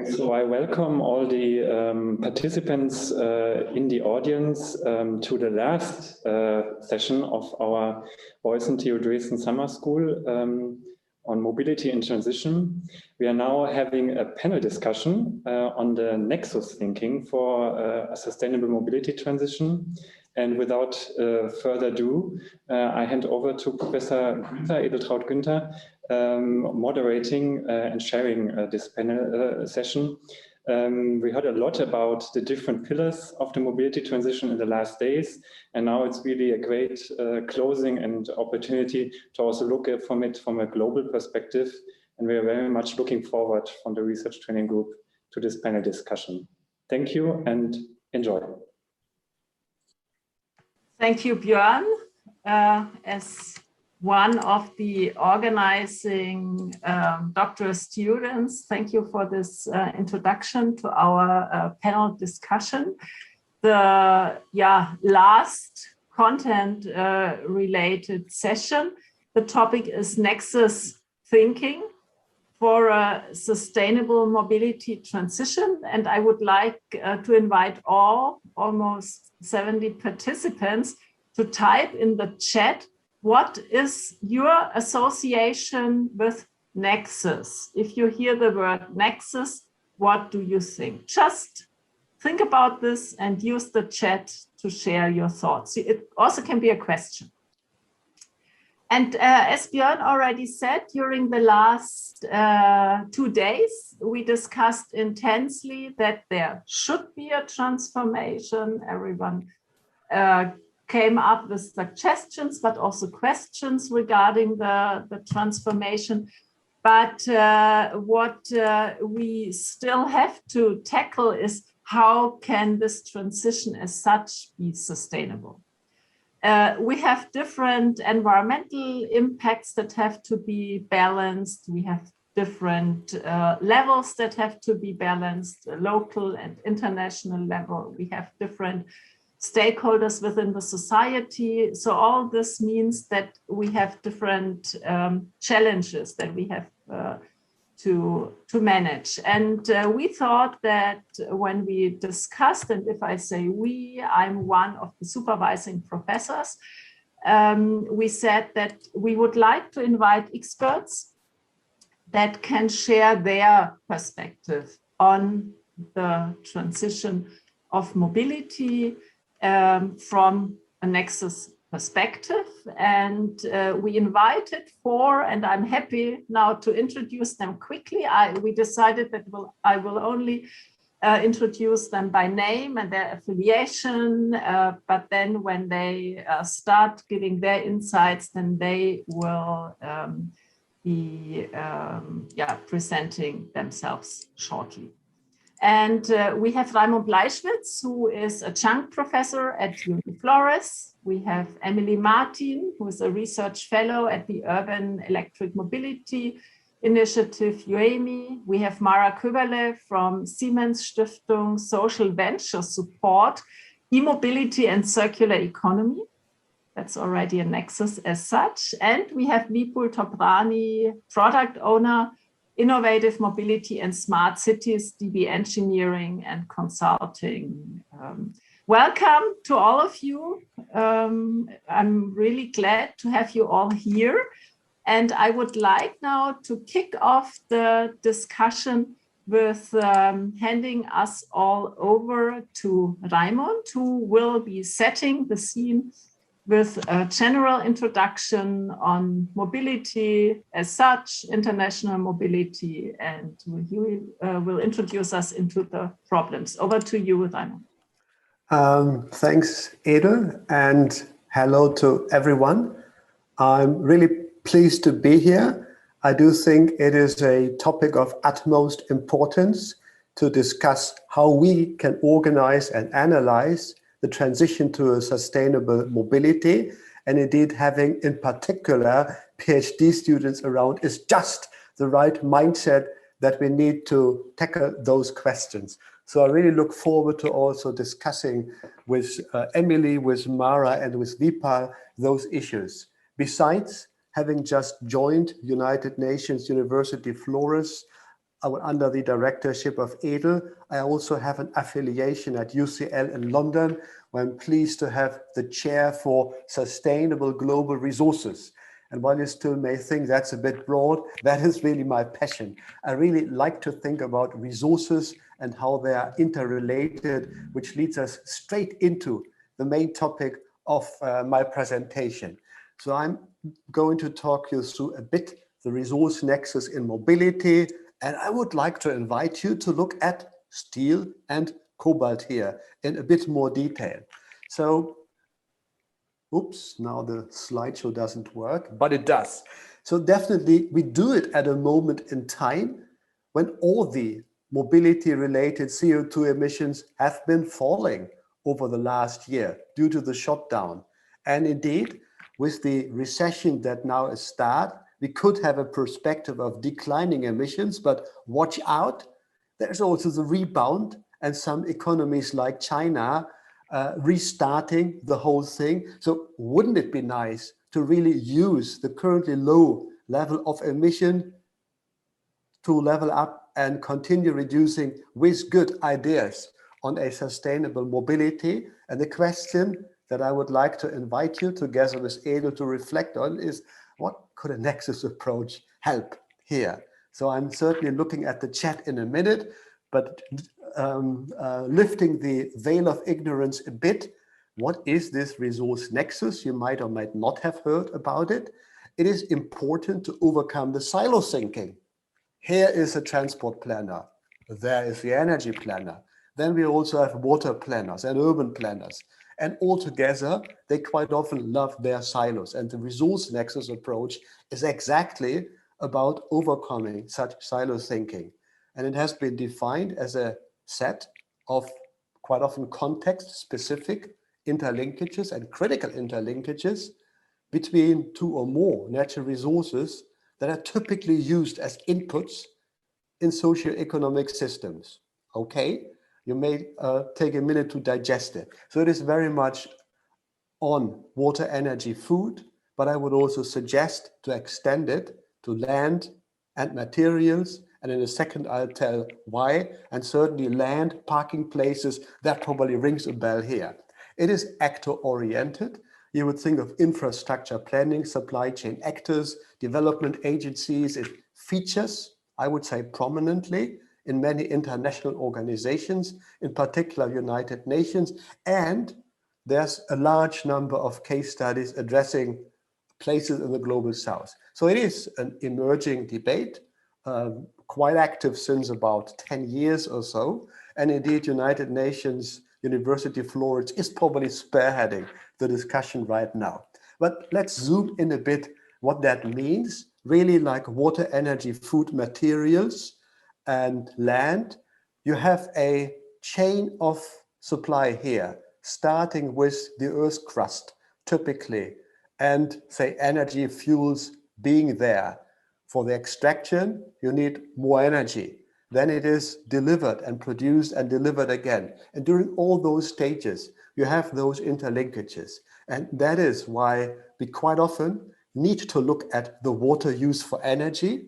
So I welcome all the participants in the audience to the last session of our Boysen-TU Dresden Summer School on mobility and transition. We are now having a panel discussion on the Nexus Thinking for a sustainable mobility transition. And without further ado, I hand over to Professor Günther, Edeltraud Günther, moderating and sharing this panel session. We heard a lot about the different pillars of the mobility transition in the last days, and now it's really a great closing and opportunity to also look at it from a global perspective. And we are very much looking forward from the research training group to this panel discussion. Thank you and enjoy. Thank you, Björn. As one of the organizing doctoral students, thank you for this introduction to our panel discussion. The last content related session. The topic is Nexus Thinking for a sustainable mobility transition. And I would like to invite almost 70 participants to type in the chat, what is your association with Nexus? If you hear the word Nexus, what do you think? Just think about this and use the chat to share your thoughts. It also can be a question. And as Björn already said, during the last 2 days, we discussed intensely that there should be a transformation. Everyone came up with suggestions, but also questions regarding the transformation. But what we still have to tackle is how can this transition as such be sustainable? We have different environmental impacts that have to be balanced. We have different levels that have to be balanced, local and international level. We have different stakeholders within the society. So all this means that we have different challenges that we have to manage. And we thought that when we discussed, and if I say we, I'm one of the supervising professors, we said that we would like to invite experts that can share their perspective on the transition of mobility from a Nexus perspective. And we invited 4, and I'm happy now to introduce them quickly. We decided that I will only introduce them by name and their affiliation, but then when they start giving their insights, then they will be presenting themselves shortly. And we have Raimund Bleischwitz, who is adjunct professor at UNU-FLORES. We have Emily Martin, who is a research fellow at the Urban Electric Mobility Initiative, UEMI. We have Mara Köberle from Siemens Stiftung Social Venture Support, E-Mobility and Circular Economy. That's already a nexus as such. And we have Vipul Toprani, product owner, Innovative Mobility and Smart Cities, DB Engineering and Consulting. Welcome to all of you. I'm really glad to have you all here. And I would like now to kick off the discussion with handing us all over to Raimund, who will be setting the scene with a general introduction on mobility as such, international mobility, and he will introduce us into the problems. Over to you, Raimund. Thanks, Edel, and hello to everyone. I'm really pleased to be here. I do think it is a topic of utmost importance to discuss how we can organize and analyze the transition to a sustainable mobility, and indeed having in particular PhD students around is just the right mindset that we need to tackle those questions. So I really look forward to also discussing with Emily, with Mara and with Vipal those issues. Besides having just joined United Nations University FLORES under the directorship of Edel. I also have an affiliation at UCL in London, where I'm pleased to have the chair for Sustainable Global Resources. And while you still may think that's a bit broad, that is really my passion. I really like to think about resources and how they are interrelated, which leads us straight into the main topic of my presentation. So I'm going to talk you through a bit the resource nexus in mobility, and I would like to invite you to look at steel and cobalt here in a bit more detail. So, oops, now the slideshow doesn't work, but it does. So definitely we do it at a moment in time when all the mobility-related CO2 emissions have been falling over the last year due to the shutdown. And indeed, with the recession that now is start, we could have a perspective of declining emissions, but watch out, there's also the rebound and some economies like China restarting the whole thing. So wouldn't it be nice to really use the currently low level of emission to level up and continue reducing with good ideas on a sustainable mobility? And the question that I would like to invite you together with Edo to reflect on is, what could a Nexus approach help here? So I'm certainly looking at the chat in a minute, but lifting the veil of ignorance a bit, what is this resource nexus? You might or might not have heard about it. It is important to overcome the silo thinking. Here is a transport planner. There is the energy planner. Then we also have water planners and urban planners. And altogether, they quite often love their silos. And the resource nexus approach is exactly about overcoming such silo thinking. And it has been defined as a set of quite often context-specific interlinkages and critical interlinkages between two or more natural resources that are typically used as inputs in socio-economic systems. Okay? You may take a minute to digest it. So it is very much on water, energy, food, but I would also suggest to extend it to land and materials. And in a second, I'll tell why. And certainly land, parking places, that probably rings a bell here. It is actor-oriented. You would think of infrastructure planning, supply chain actors, development agencies. It features, I would say, prominently in many international organizations, in particular United Nations, and there's a large number of case studies addressing places in the global south. So it is an emerging debate, quite active since about 10 years or so, and indeed United Nations UNU-FLORES is probably spearheading the discussion right now. But let's zoom in a bit what that means, really like water, energy, food, materials, and land. You have a chain of supply here, starting with the Earth's crust, typically, and say energy fuels being there. For the extraction, you need more energy. Then it is delivered and produced and delivered again. And during all those stages, you have those interlinkages. And that is why we quite often need to look at the water use for energy.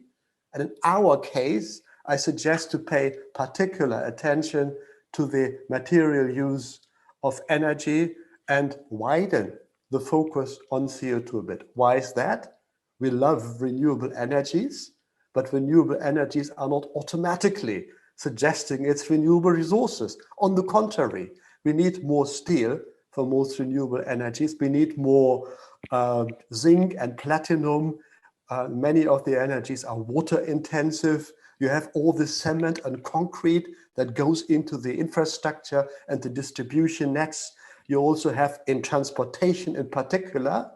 And in our case, I suggest to pay particular attention to the material use of energy and widen the focus on CO2 a bit. Why is that? We love renewable energies, but renewable energies are not automatically suggesting it's renewable resources. On the contrary, we need more steel for most renewable energies. We need more zinc and platinum. Many of the energies are water intensive. You have all the cement and concrete that goes into the infrastructure and the distribution nets. You also have in transportation in particular,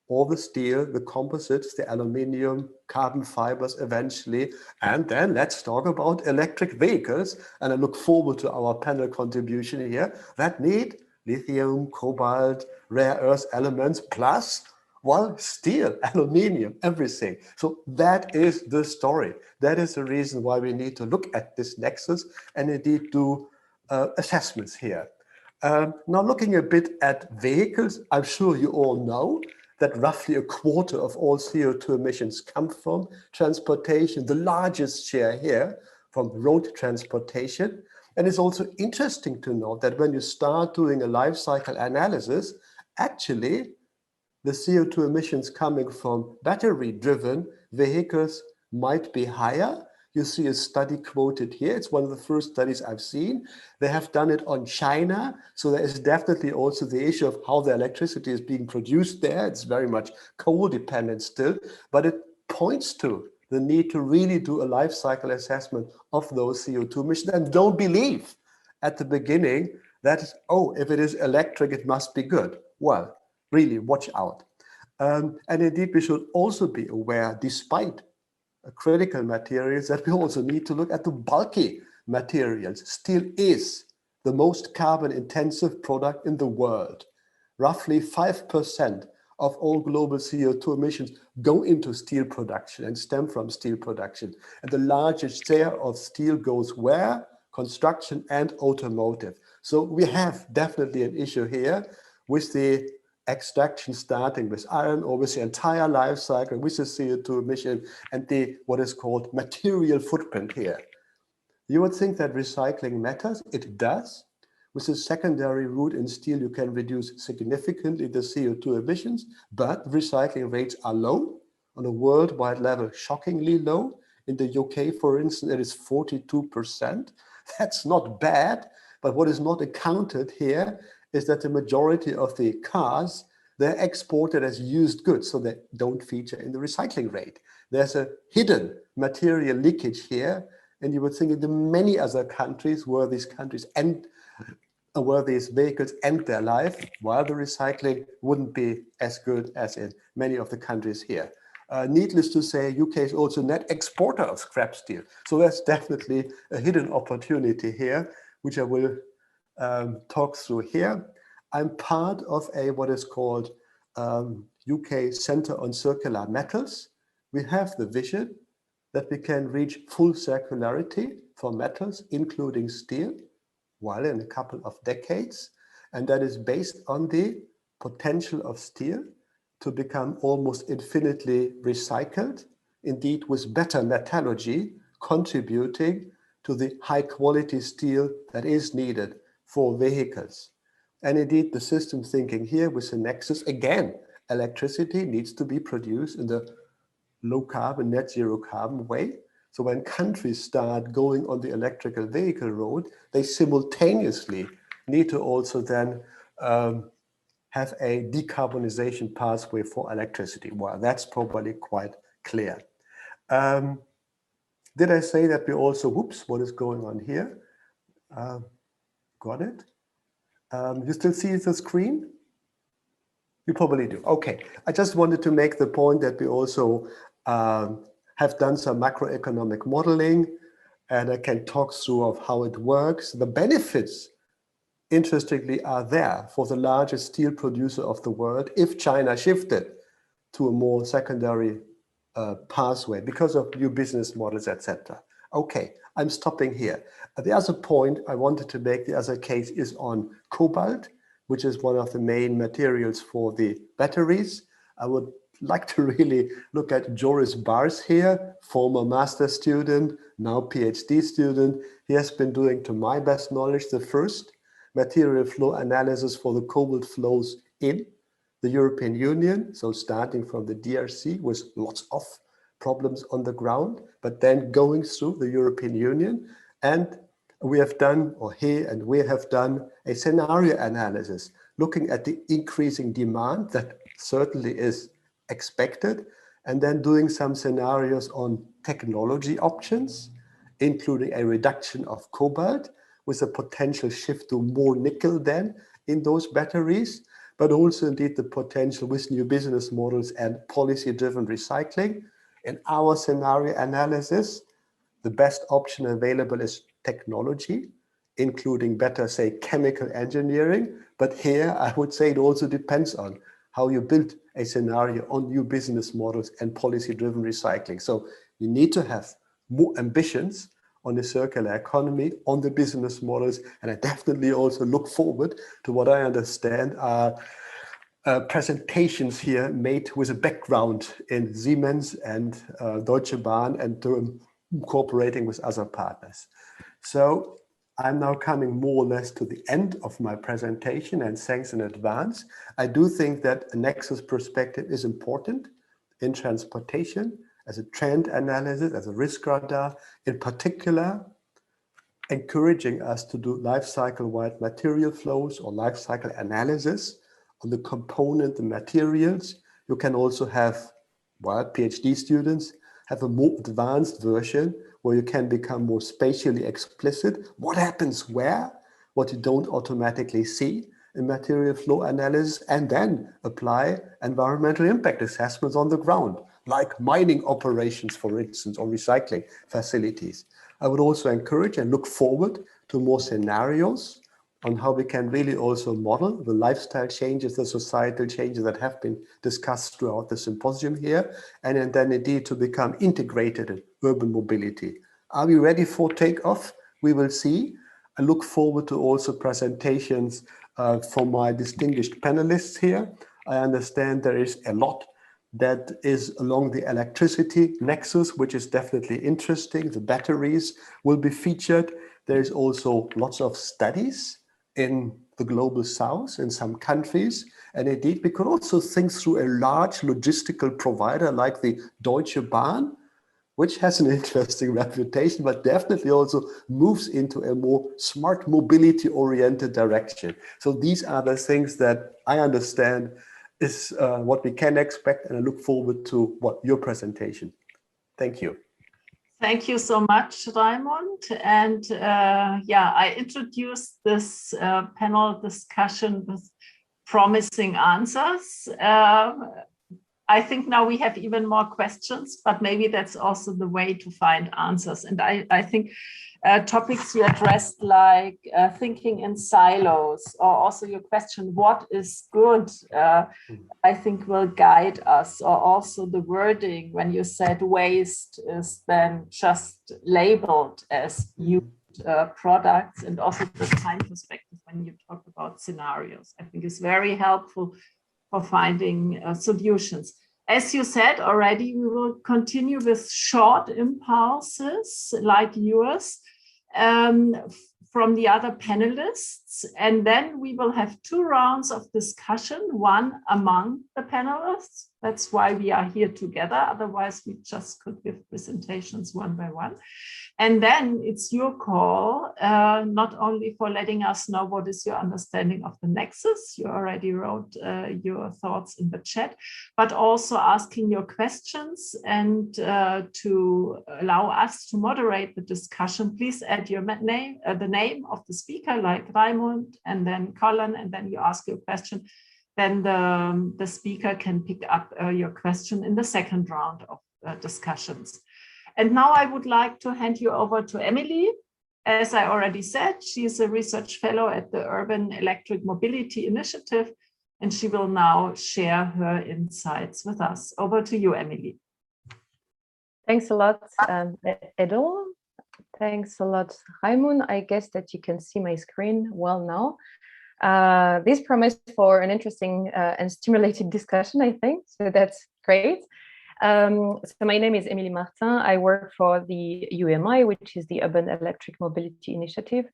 all the steel, the composites, the aluminium, carbon fibers eventually. And then let's talk about electric vehicles. And I look forward to our panel contribution here that need lithium, cobalt, rare earth elements, plus, well, steel, aluminium, everything. So that is the story. That is the reason why we need to look at this nexus and indeed do assessments here. Now looking a bit at vehicles, I'm sure you all know that roughly a quarter of all CO2 emissions come from transportation, the largest share here from road transportation. And it's also interesting to note that when you start doing a life cycle analysis, actually the CO2 emissions coming from battery-driven vehicles might be higher. You see a study quoted here. It's one of the first studies I've seen. They have done it on China. So there is definitely also the issue of how the electricity is being produced there. It's very much coal dependent still, but it points to the need to really do a life cycle assessment of those CO2 emissions. And don't believe at the beginning that, oh, if it is electric, it must be good. Well, really watch out. And indeed, we should also be aware, despite critical materials, that we also need to look at the bulky materials. Steel is the most carbon intensive product in the world. Roughly 5% of all global CO2 emissions go into steel production and stem from steel production. And the largest share of steel goes where? Construction and automotive. So we have definitely an issue here with the extraction starting with iron ore, with the entire life cycle, with the CO2 emission and the what is called material footprint here. You would think that recycling matters. It does. With the secondary route in steel, you can reduce significantly the CO2 emissions, but recycling rates are low on a worldwide level, shockingly low. In the UK, for instance, it is 42%. That's not bad, but what is not accounted here is that the majority of the cars, they're exported as used goods, so they don't feature in the recycling rate. There's a hidden material leakage here, and you would think in the many other countries where these vehicles end their life, while the recycling wouldn't be as good as in many of the countries here. Needless to say, UK is also a net exporter of scrap steel. So there's definitely a hidden opportunity here, which I will talk through here. I'm part of what is called UK Centre on Circular Metals. We have the vision that we can reach full circularity for metals, including steel, while in a couple of decades. And that is based on the potential of steel to become almost infinitely recycled, indeed with better metallurgy contributing to the high quality steel that is needed for vehicles. And indeed the system thinking here with the Nexus, again, electricity needs to be produced in the low carbon, net zero carbon way. So when countries start going on the electrical vehicle road, they simultaneously need to also then have a decarbonization pathway for electricity. Well, that's probably quite clear. Did I say that we also, whoops, what is going on here? Got it? You still see the screen? You probably do. Okay, I just wanted to make the point that we also have done some macroeconomic modeling, and I can talk through of how it works. The benefits, interestingly, are there for the largest steel producer of the world if China shifted to a more secondary pathway because of new business models, etc. Okay, I'm stopping here. The other point I wanted to make, the other case is on cobalt, which is one of the main materials for the batteries. I would like to really look at Joris Bars here, former master student, now PhD student. He has been doing, to my best knowledge, the first material flow analysis for the cobalt flows in the European Union. So starting from the DRC with lots of problems on the ground, but then going through the European Union. And we have done, or he and we have done, a scenario analysis looking at the increasing demand that certainly is expected, and then doing some scenarios on technology options, including a reduction of cobalt with a potential shift to more nickel then in those batteries, but also indeed the potential with new business models and policy-driven recycling. In our scenario analysis, the best option available is technology, including better, say, chemical engineering. But here, I would say it also depends on how you build a scenario on new business models and policy-driven recycling. So you need to have more ambitions on the circular economy, on the business models, and I definitely also look forward to what I understand are presentations here made with a background in Siemens and Deutsche Bahn and cooperating with other partners. So I'm now coming more or less to the end of my presentation, and thanks in advance. I do think that a Nexus perspective is important in transportation as a trend analysis, as a risk radar, in particular, encouraging us to do life cycle-wide material flows or life cycle analysis on the component, the materials. You can also have, well, PhD students have a more advanced version where you can become more spatially explicit. What happens where? What you don't automatically see in material flow analysis, and then apply environmental impact assessments on the ground, like mining operations, for instance, or recycling facilities. I would also encourage and look forward to more scenarios on how we can really also model the lifestyle changes, the societal changes that have been discussed throughout the symposium here, and then indeed to become integrated in urban mobility. Are we ready for takeoff? We will see. I look forward to also presentations from my distinguished panelists here. I understand there is a lot that is along the electricity nexus, which is definitely interesting. The batteries will be featured. There is also lots of studies in the global south in some countries. And indeed, we could also think through a large logistical provider like the Deutsche Bahn, which has an interesting reputation, but definitely also moves into a more smart mobility oriented direction. So these are the things that I understand is what we can expect, and I look forward to your presentation. Thank you. Thank you so much, Raimund. And yeah, I introduced this panel discussion with promising answers. I think now we have even more questions, but maybe that's also the way to find answers. And I think topics you addressed, like thinking in silos, or also your question, what is good, I think will guide us, or also the wording when you said waste is then just labeled as used products, and also the time perspective when you talk about scenarios, I think is very helpful for finding solutions. As you said already, we will continue with short impulses like yours from the other panelists, and then we will have 2 rounds of discussion, one among the panelists. That's why we are here together. Otherwise, we just could give presentations one by one. And then it's your call, not only for letting us know what is your understanding of the Nexus, you already wrote your thoughts in the chat, but also asking your questions, and to allow us to moderate the discussion, please add your name, the name of the speaker, like Raimund, and then Colin, and then you ask your question. Then the speaker can pick up your question in the second round of discussions. And now I would like to hand you over to Emily. As I already said, she is a research fellow at the Urban Electric Mobility Initiative, and she will now share her insights with us. Over to you, Emily. Thanks a lot, Edel. Thanks a lot, Raimund. I guess that you can see my screen well now. This promised for an interesting and stimulating discussion, I think, so that's great. So my name is Émilie Martin. I work for the UMI, which is the Urban Electric Mobility Initiative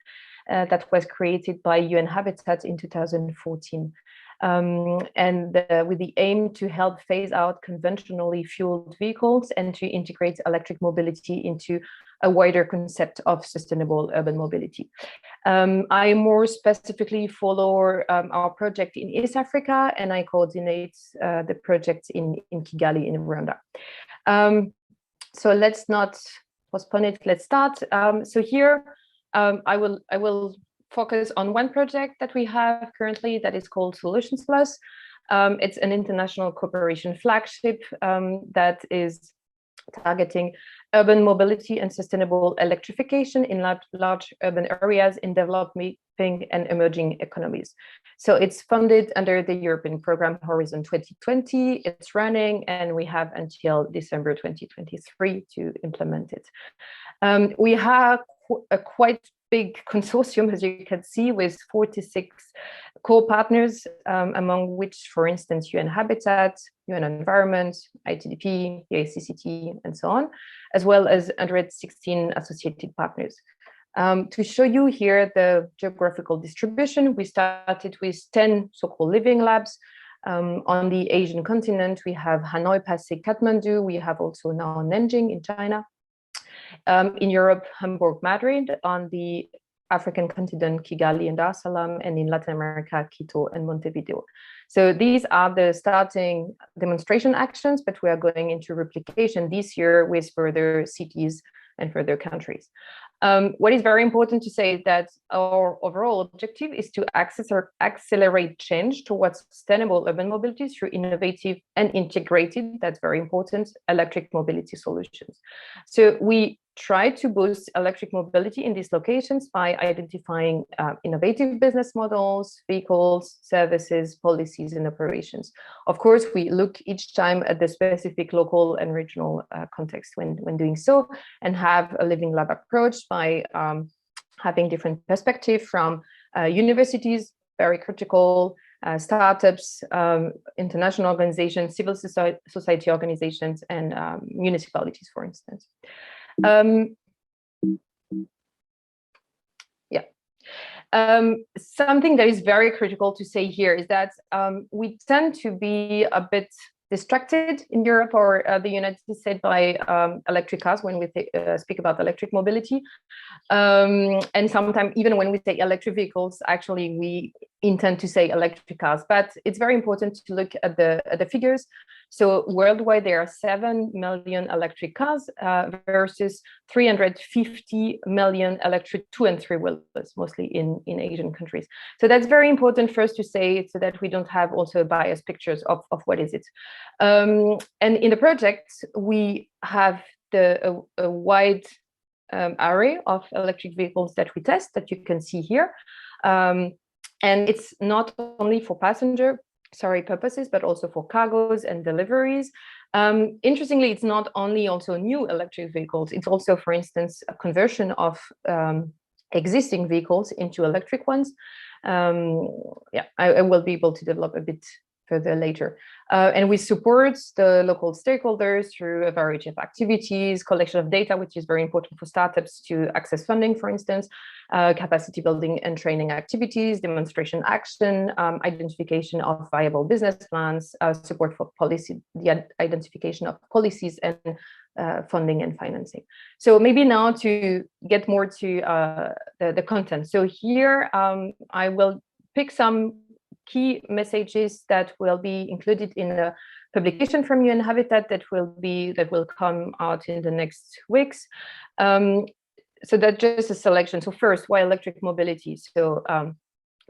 that was created by UN Habitat in 2014. And with the aim to help phase out conventionally fueled vehicles and to integrate electric mobility into a wider concept of sustainable urban mobility. I more specifically follow our project in East Africa, and I coordinate the project in Kigali in Rwanda. So let's not postpone it, let's start. So here I will focus on one project that we have currently that is called Solutions Plus. It's an international cooperation flagship that is targeting urban mobility and sustainable electrification in large urban areas in developing and emerging economies. So it's funded under the European program Horizon 2020. It's running, and we have until December 2023 to implement it. We have a quite big consortium, as you can see, with 46 core partners, among which, for instance, UN Habitat, UN Environment, ITDP, ACCT, and so on, as well as 116 associated partners. To show you here the geographical distribution, we started with 10 so-called living labs. On the Asian continent, we have Hanoi, Pasig, Kathmandu. We have also now Nanjing in China. In Europe, Hamburg, Madrid. On the African continent, Kigali and Dar es Salaam, and in Latin America, Quito and Montevideo. So these are the starting demonstration actions, but we are going into replication this year with further cities and further countries. What is very important to say is that our overall objective is to accelerate change towards sustainable urban mobility through innovative and integrated, that's very important, electric mobility solutions. So we try to boost electric mobility in these locations by identifying innovative business models, vehicles, services, policies, and operations. Of course, we look each time at the specific local and regional context when doing so, and have a living lab approach by having different perspectives from universities, very critical, startups, international organizations, civil society organizations, and municipalities, for instance. Something that is very critical to say here is that we tend to be a bit distracted in Europe or the United States by electric cars when we speak about electric mobility. And sometimes even when we say electric vehicles, actually we intend to say electric cars, but it's very important to look at the figures. So worldwide, there are 7 million electric cars versus 350 million electric 2- and 3-wheelers, mostly in Asian countries. So that's very important first to say, so that we don't have also biased pictures of what is it. And in the project, we have a wide array of electric vehicles that we test, that you can see here. And it's not only for passenger purposes, but also for cargos and deliveries. Interestingly, it's not only also new electric vehicles, it's also, for instance, a conversion of existing vehicles into electric ones. I will be able to develop a bit further later. And we support the local stakeholders through a variety of activities, collection of data, which is very important for startups to access funding, for instance, capacity building and training activities, demonstration action, identification of viable business plans, support for policy, the identification of policies and funding and financing. So maybe now to get more to the content. So here I will pick some key messages that will be included in a publication from UN Habitat that will come out in the next weeks. So that's just a selection. So first, why electric mobility? So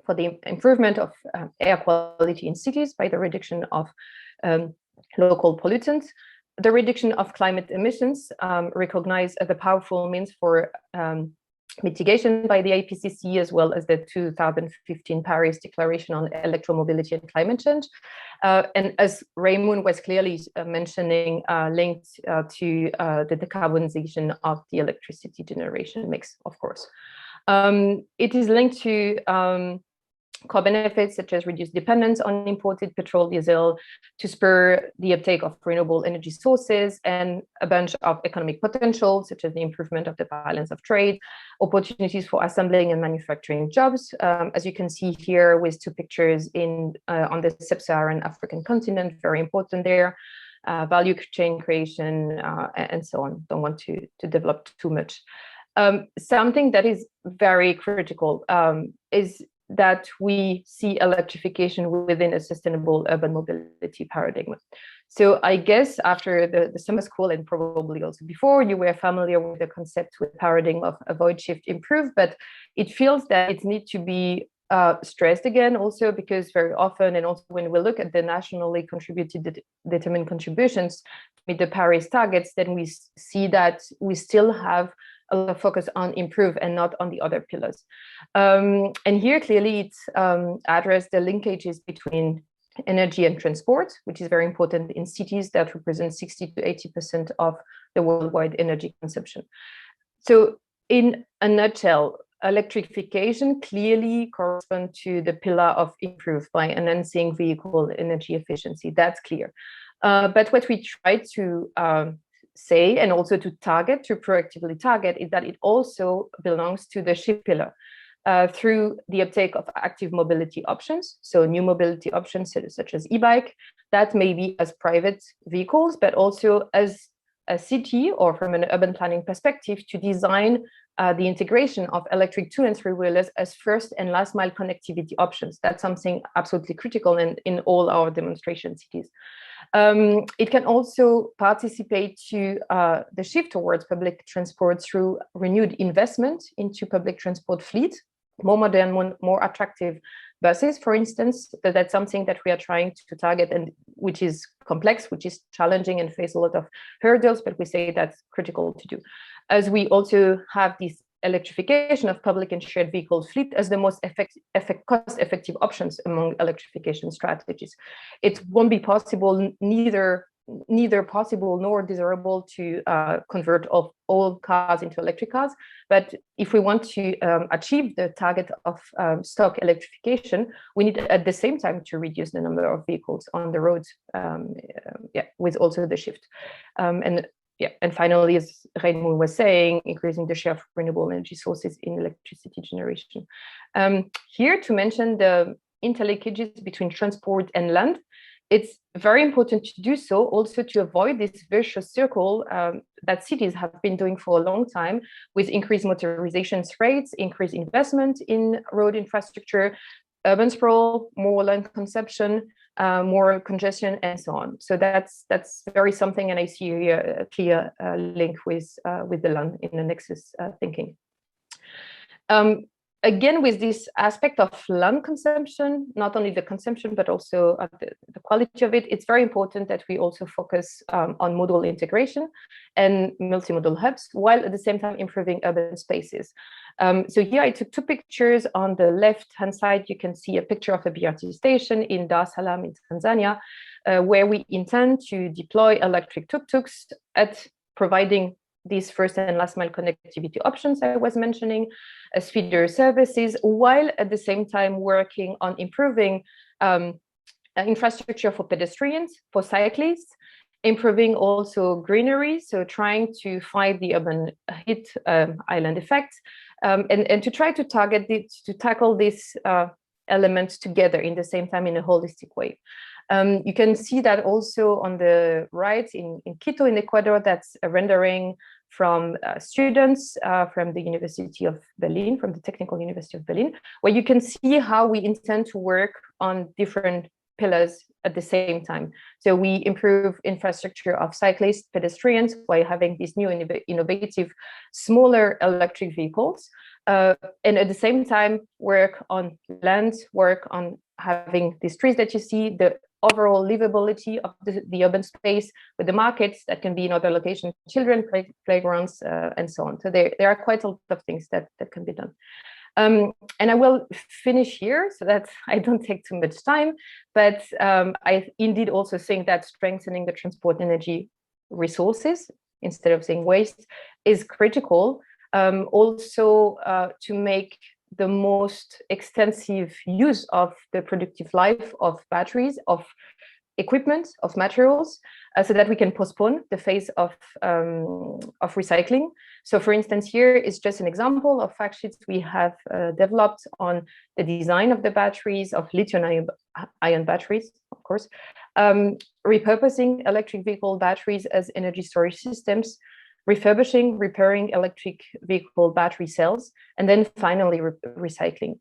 for the improvement of air quality in cities by the reduction of local pollutants, the reduction of climate emissions, recognized as a powerful means for mitigation by the IPCC, as well as the 2015 Paris Declaration on Electromobility and Climate Change. And as Raymond was clearly mentioning, linked to the decarbonization of the electricity generation mix, of course. It is linked to core benefits such as reduced dependence on imported petrol, diesel, to spur the uptake of renewable energy sources, and a bunch of economic potential, such as the improvement of the balance of trade, opportunities for assembling and manufacturing jobs, as you can see here with two pictures on the sub-Saharan African continent, very important there, value chain creation, and so on. Don't want to develop too much. Something that is very critical is that we see electrification within a sustainable urban mobility paradigm. So I guess after the summer school, and probably also before, you were familiar with the concept with paradigm of avoid, shift, improve, but it feels that it needs to be stressed again also, because very often, and also when we look at the nationally contributed determined contributions to meet the Paris targets, then we see that we still have a lot of focus on improve and not on the other pillars. And here clearly it's addressed the linkages between energy and transport, which is very important in cities that represent 60 to 80% of the worldwide energy consumption. So in a nutshell, electrification clearly correspond to the pillar of improve by enhancing vehicle energy efficiency. That's clear. But what we try to say, and also to target, to proactively target, is that it also belongs to the shift pillar through the uptake of active mobility options. So new mobility options such as e-bike, that may be as private vehicles, but also as a city or from an urban planning perspective to design the integration of electric 2- and 3-wheelers as first and last mile connectivity options. That's something absolutely critical in all our demonstration cities. It can also participate to the shift towards public transport through renewed investment into public transport fleet, more modern, more attractive buses, for instance. That's something that we are trying to target, and which is complex, which is challenging and face a lot of hurdles, but we say that's critical to do. As we also have this electrification of public and shared vehicle fleet as the most cost-effective options among electrification strategies. It won't be possible, neither possible nor desirable to convert all cars into electric cars. But if we want to achieve the target of stock electrification, we need at the same time to reduce the number of vehicles on the roads, with also the shift. And finally, as Raymond was saying, increasing the share of renewable energy sources in electricity generation. Here to mention the interlinkages between transport and land, it's very important to do so also to avoid this vicious circle that cities have been doing for a long time with increased motorization rates, increased investment in road infrastructure, urban sprawl, more land consumption, more congestion, and so on. So that's very something, and I see here a clear link with the land in the Nexus thinking. Again, with this aspect of land consumption, not only the consumption, but also the quality of it, it's very important that we also focus on modal integration and multimodal hubs, while at the same time improving urban spaces. So here I took 2 pictures. On the left-hand side, you can see a picture of a BRT station in Dar es Salaam in Tanzania, where we intend to deploy electric tuk-tuks at providing these first and last mile connectivity options I was mentioning, as feeder services, while at the same time working on improving infrastructure for pedestrians, for cyclists, improving also greenery, so trying to fight the urban heat island effect, and to try to target to tackle these elements together in the same time in a holistic way. You can see that also on the right in Quito in Ecuador. That's a rendering from students from the University of Berlin, from the Technical University of Berlin, where you can see how we intend to work on different pillars at the same time. So we improve infrastructure of cyclists, pedestrians, by having these new innovative, smaller electric vehicles, and at the same time work on land, work on having these trees that you see, the overall livability of the urban space with the markets that can be in other locations, children playgrounds, and so on. So there are quite a lot of things that can be done. And I will finish here so that I don't take too much time, but I indeed also think that strengthening the transport energy resources, instead of saying waste, is critical. Also to make the most extensive use of the productive life of batteries, of equipment, of materials, so that we can postpone the phase of recycling. So for instance, here is just an example of fact sheets we have developed on the design of the batteries, of lithium-ion batteries, of course, repurposing electric vehicle batteries as energy storage systems, refurbishing, repairing electric vehicle battery cells, and then finally recycling.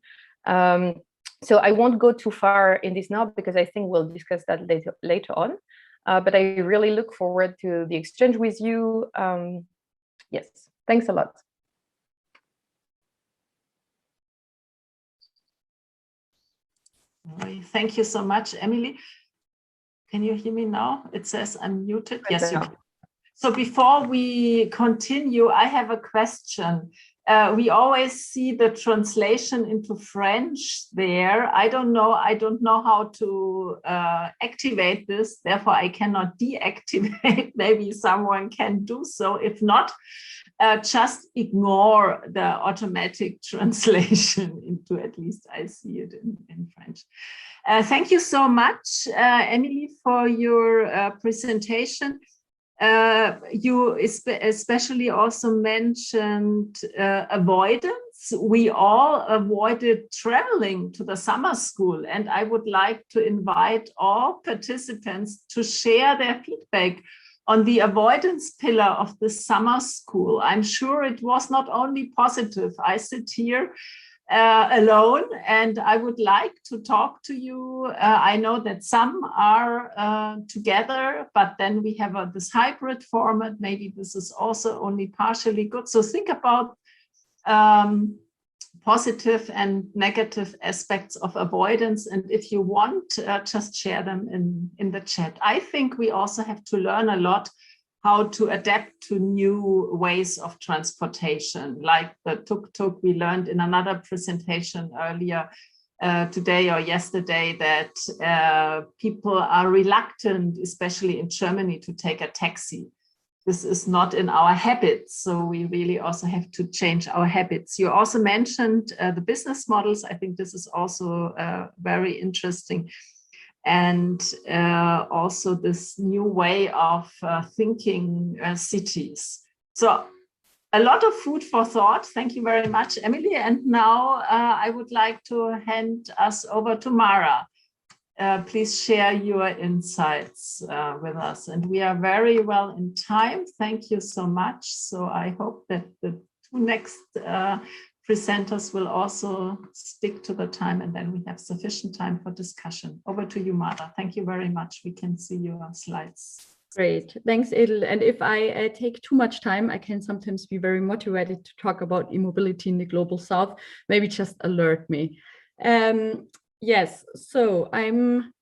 So I won't go too far in this now because I think we'll discuss that later on. But I really look forward to the exchange with you. Yes, thanks a lot. Thank you so much, Emily. Can you hear me now? It says I'm muted. Yes, you can. So before we continue, I have a question. We always see the translation into French there. I don't know how to activate this, therefore I cannot deactivate. Maybe someone can do so. If not, just ignore the automatic translation into, at least I see it in French. Thank you so much, Emily, for your presentation. You especially also mentioned avoidance. We all avoided traveling to the summer school, and I would like to invite all participants to share their feedback on the avoidance pillar of the summer school. I'm sure it was not only positive. I sit here alone, and I would like to talk to you. I know that some are together, but then we have this hybrid format. Maybe this is also only partially good. So think about positive and negative aspects of avoidance. And if you want, just share them in the chat. I think we also have to learn a lot how to adapt to new ways of transportation, like the tuk-tuk. We learned in another presentation earlier today or yesterday that people are reluctant, especially in Germany, to take a taxi. This is not in our habits, so we really also have to change our habits. You also mentioned the business models. I think this is also very interesting. And also this new way of thinking cities. So a lot of food for thought. Thank you very much, Emily. And now I would like to hand us over to Mara. Please share your insights with us. And we are very well in time. Thank you so much. So I hope that the two next presenters will also stick to the time, and then we have sufficient time for discussion. Over to you, Mara. Thank you very much. We can see your slides. Great. Thanks, Edel. And if I take too much time, I can sometimes be very motivated to talk about e-mobility in the Global South. Maybe just alert me. Yes, so I'm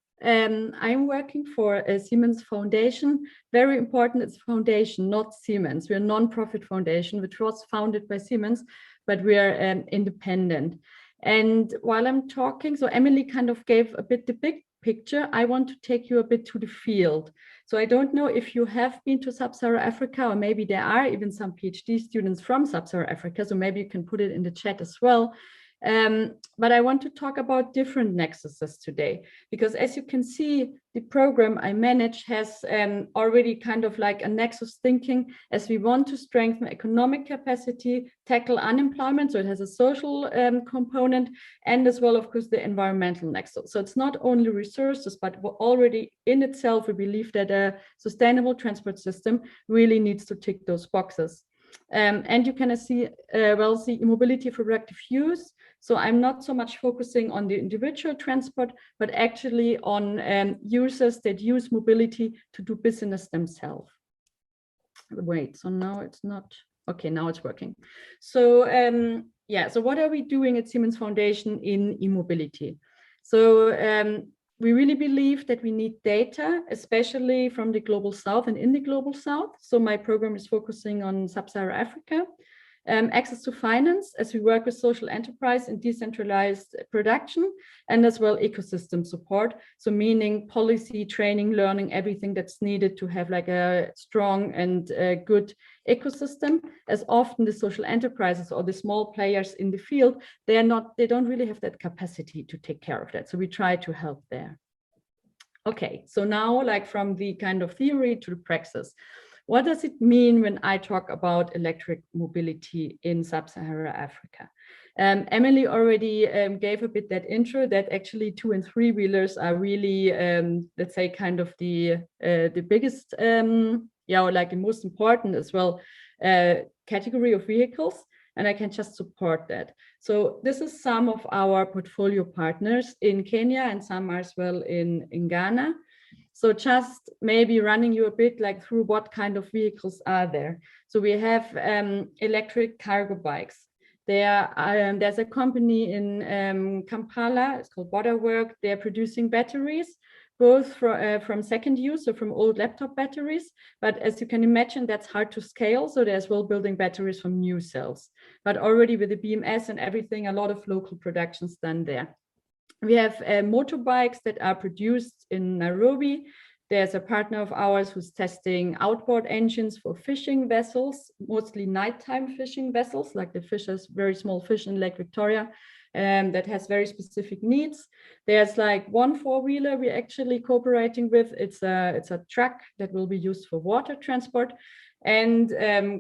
working for a Siemens Foundation. Very important, it's foundation, not Siemens. We're a non-profit foundation, which was founded by Siemens, but we are independent. And while I'm talking, so Emily kind of gave a bit the big picture. I want to take you a bit to the field. So I don't know if you have been to Sub-Saharan Africa, or maybe there are even some PhD students from Sub-Saharan Africa. So maybe you can put it in the chat as well. But I want to talk about different nexuses today, because as you can see, the program I manage has already kind of like a nexus thinking, as we want to strengthen economic capacity, tackle unemployment, so it has a social component, and as well, of course, the environmental nexus. So it's not only resources, but already in itself, we believe that a sustainable transport system really needs to tick those boxes. And you can see, see mobility for productive use. So I'm not so much focusing on the individual transport, but actually on users that use mobility to do business themselves. Wait, so now it's not, okay, now it's working. So yeah, so what are we doing at Siemens Foundation in e-mobility? So we really believe that we need data, especially from the Global South and in the Global South. So my program is focusing on Sub-Saharan Africa. Access to finance, as we work with social enterprise and decentralized production, and as well ecosystem support. So meaning policy, training, learning, everything that's needed to have like a strong and good ecosystem. As often the social enterprises or the small players in the field, they don't really have that capacity to take care of that. So we try to help there. Okay, so now like from the kind of theory to the praxis. What does it mean when I talk about electric mobility in Sub-Saharan Africa? Emily already gave a bit that intro that actually 2- and 3-wheelers are really, let's say, kind of the biggest, yeah, or like the most important as well category of vehicles. And I can just support that. So this is some of our portfolio partners in Kenya, and some as well in Ghana. So just maybe running you a bit like through what kind of vehicles are there. So we have electric cargo bikes. There's a company in Kampala, it's called Borderwork. They're producing batteries, both from second use, so from old laptop batteries. But as you can imagine, that's hard to scale. So there's well building batteries from new cells. But already with the BMS and everything, a lot of local production's done there. We have motorbikes that are produced in Nairobi. There's a partner of ours who's testing outboard engines for fishing vessels, mostly nighttime fishing vessels, like the fishers, very small fish in Lake Victoria, that has very specific needs. There's like one four-wheeler we're actually cooperating with. It's a truck that will be used for water transport. And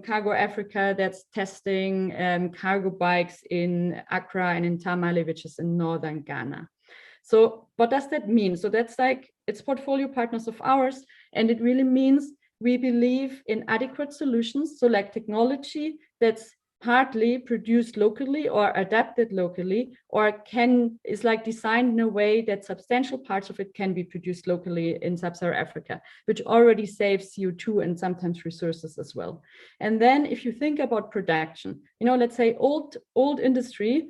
Cargo Africa, that's testing cargo bikes in Accra and in Tamale, which is in northern Ghana. So what does that mean? So that's like, it's portfolio partners of ours, and it really means we believe in adequate solutions. So like technology that's partly produced locally or adapted locally, or is like designed in a way that substantial parts of it can be produced locally in sub-Saharan Africa, which already saves CO2 and sometimes resources as well. And then if you think about production, you know, let's say old industry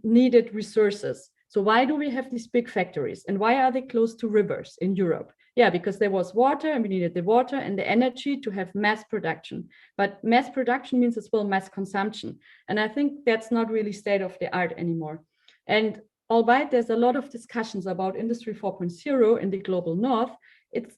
needed resources. So why do we have these big factories, and why are they close to rivers in Europe? Yeah, because there was water and we needed the water and the energy to have mass production. But mass production means as well mass consumption. And I think that's not really state of the art anymore. And albeit there's a lot of discussions about Industry 4.0 in the global north, it's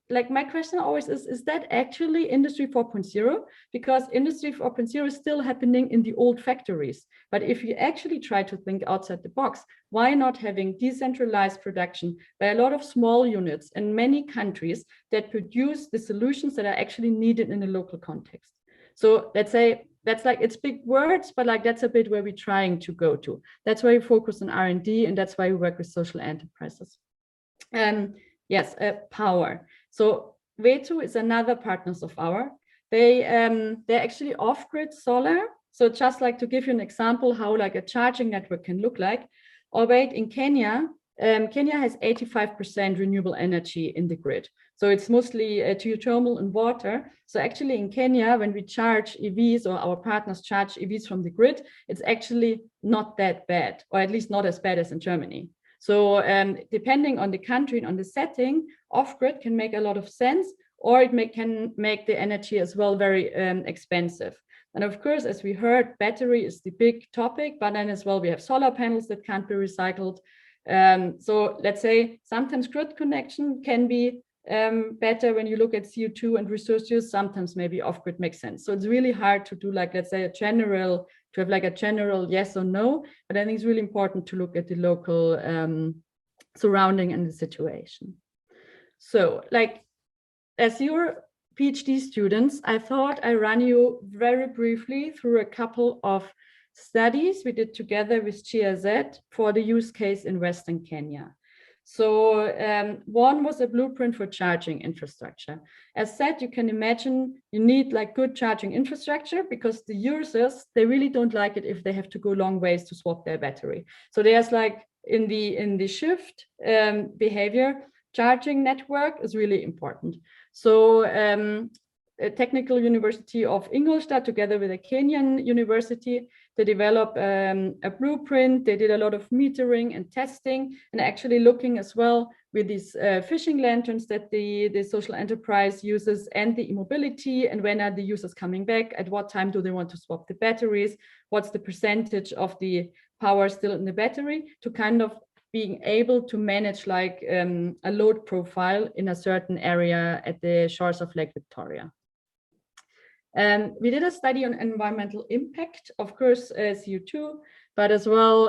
like my question always is that actually Industry 4.0? Because Industry 4.0 is still happening in the old factories. But if you actually try to think outside the box, why not having decentralized production by a lot of small units in many countries that produce the solutions that are actually needed in a local context? So let's say that's like, it's big words, but like that's a bit where we're trying to go to. That's why we focus on R&D, and that's why we work with social enterprises. Yes, power. So Vetu is another partners of ours. They're actually Offgrid Solar. So just like to give you an example how like a charging network can look like. Albeit in Kenya, Kenya has 85% renewable energy in the grid. So it's mostly geothermal and water. So actually in Kenya, when we charge EVs, or our partners charge EVs from the grid, it's actually not that bad, or at least not as bad as in Germany. So depending on the country and on the setting, off-grid can make a lot of sense, or it can make the energy as well very expensive. And of course, as we heard, battery is the big topic, but then as well, we have solar panels that can't be recycled. So let's say sometimes grid connection can be better when you look at CO2 and resource use. Sometimes maybe off-grid makes sense. So it's really hard to do like, let's say to have like a general yes or no, but I think it's really important to look at the local surrounding and the situation. So like, as your PhD students, I thought I run you very briefly through a couple of studies we did together with GIZ for the use case in Western Kenya. So one was a blueprint for charging infrastructure. As said, you can imagine you need like good charging infrastructure, because the users, they really don't like it if they have to go long ways to swap their battery. So there's like in the shift behavior, charging network is really important. So a Technical University of Ingolstadt, together with a Kenyan university, they developed a blueprint. They did a lot of metering and testing, and actually looking as well with these fishing lanterns that the social enterprise uses, and the e-mobility, and when are the users coming back, at what time do they want to swap the batteries, what's the percentage of the power still in the battery, to kind of being able to manage like a load profile in a certain area at the shores of Lake Victoria. We did a study on environmental impact, of course, CO2, but as well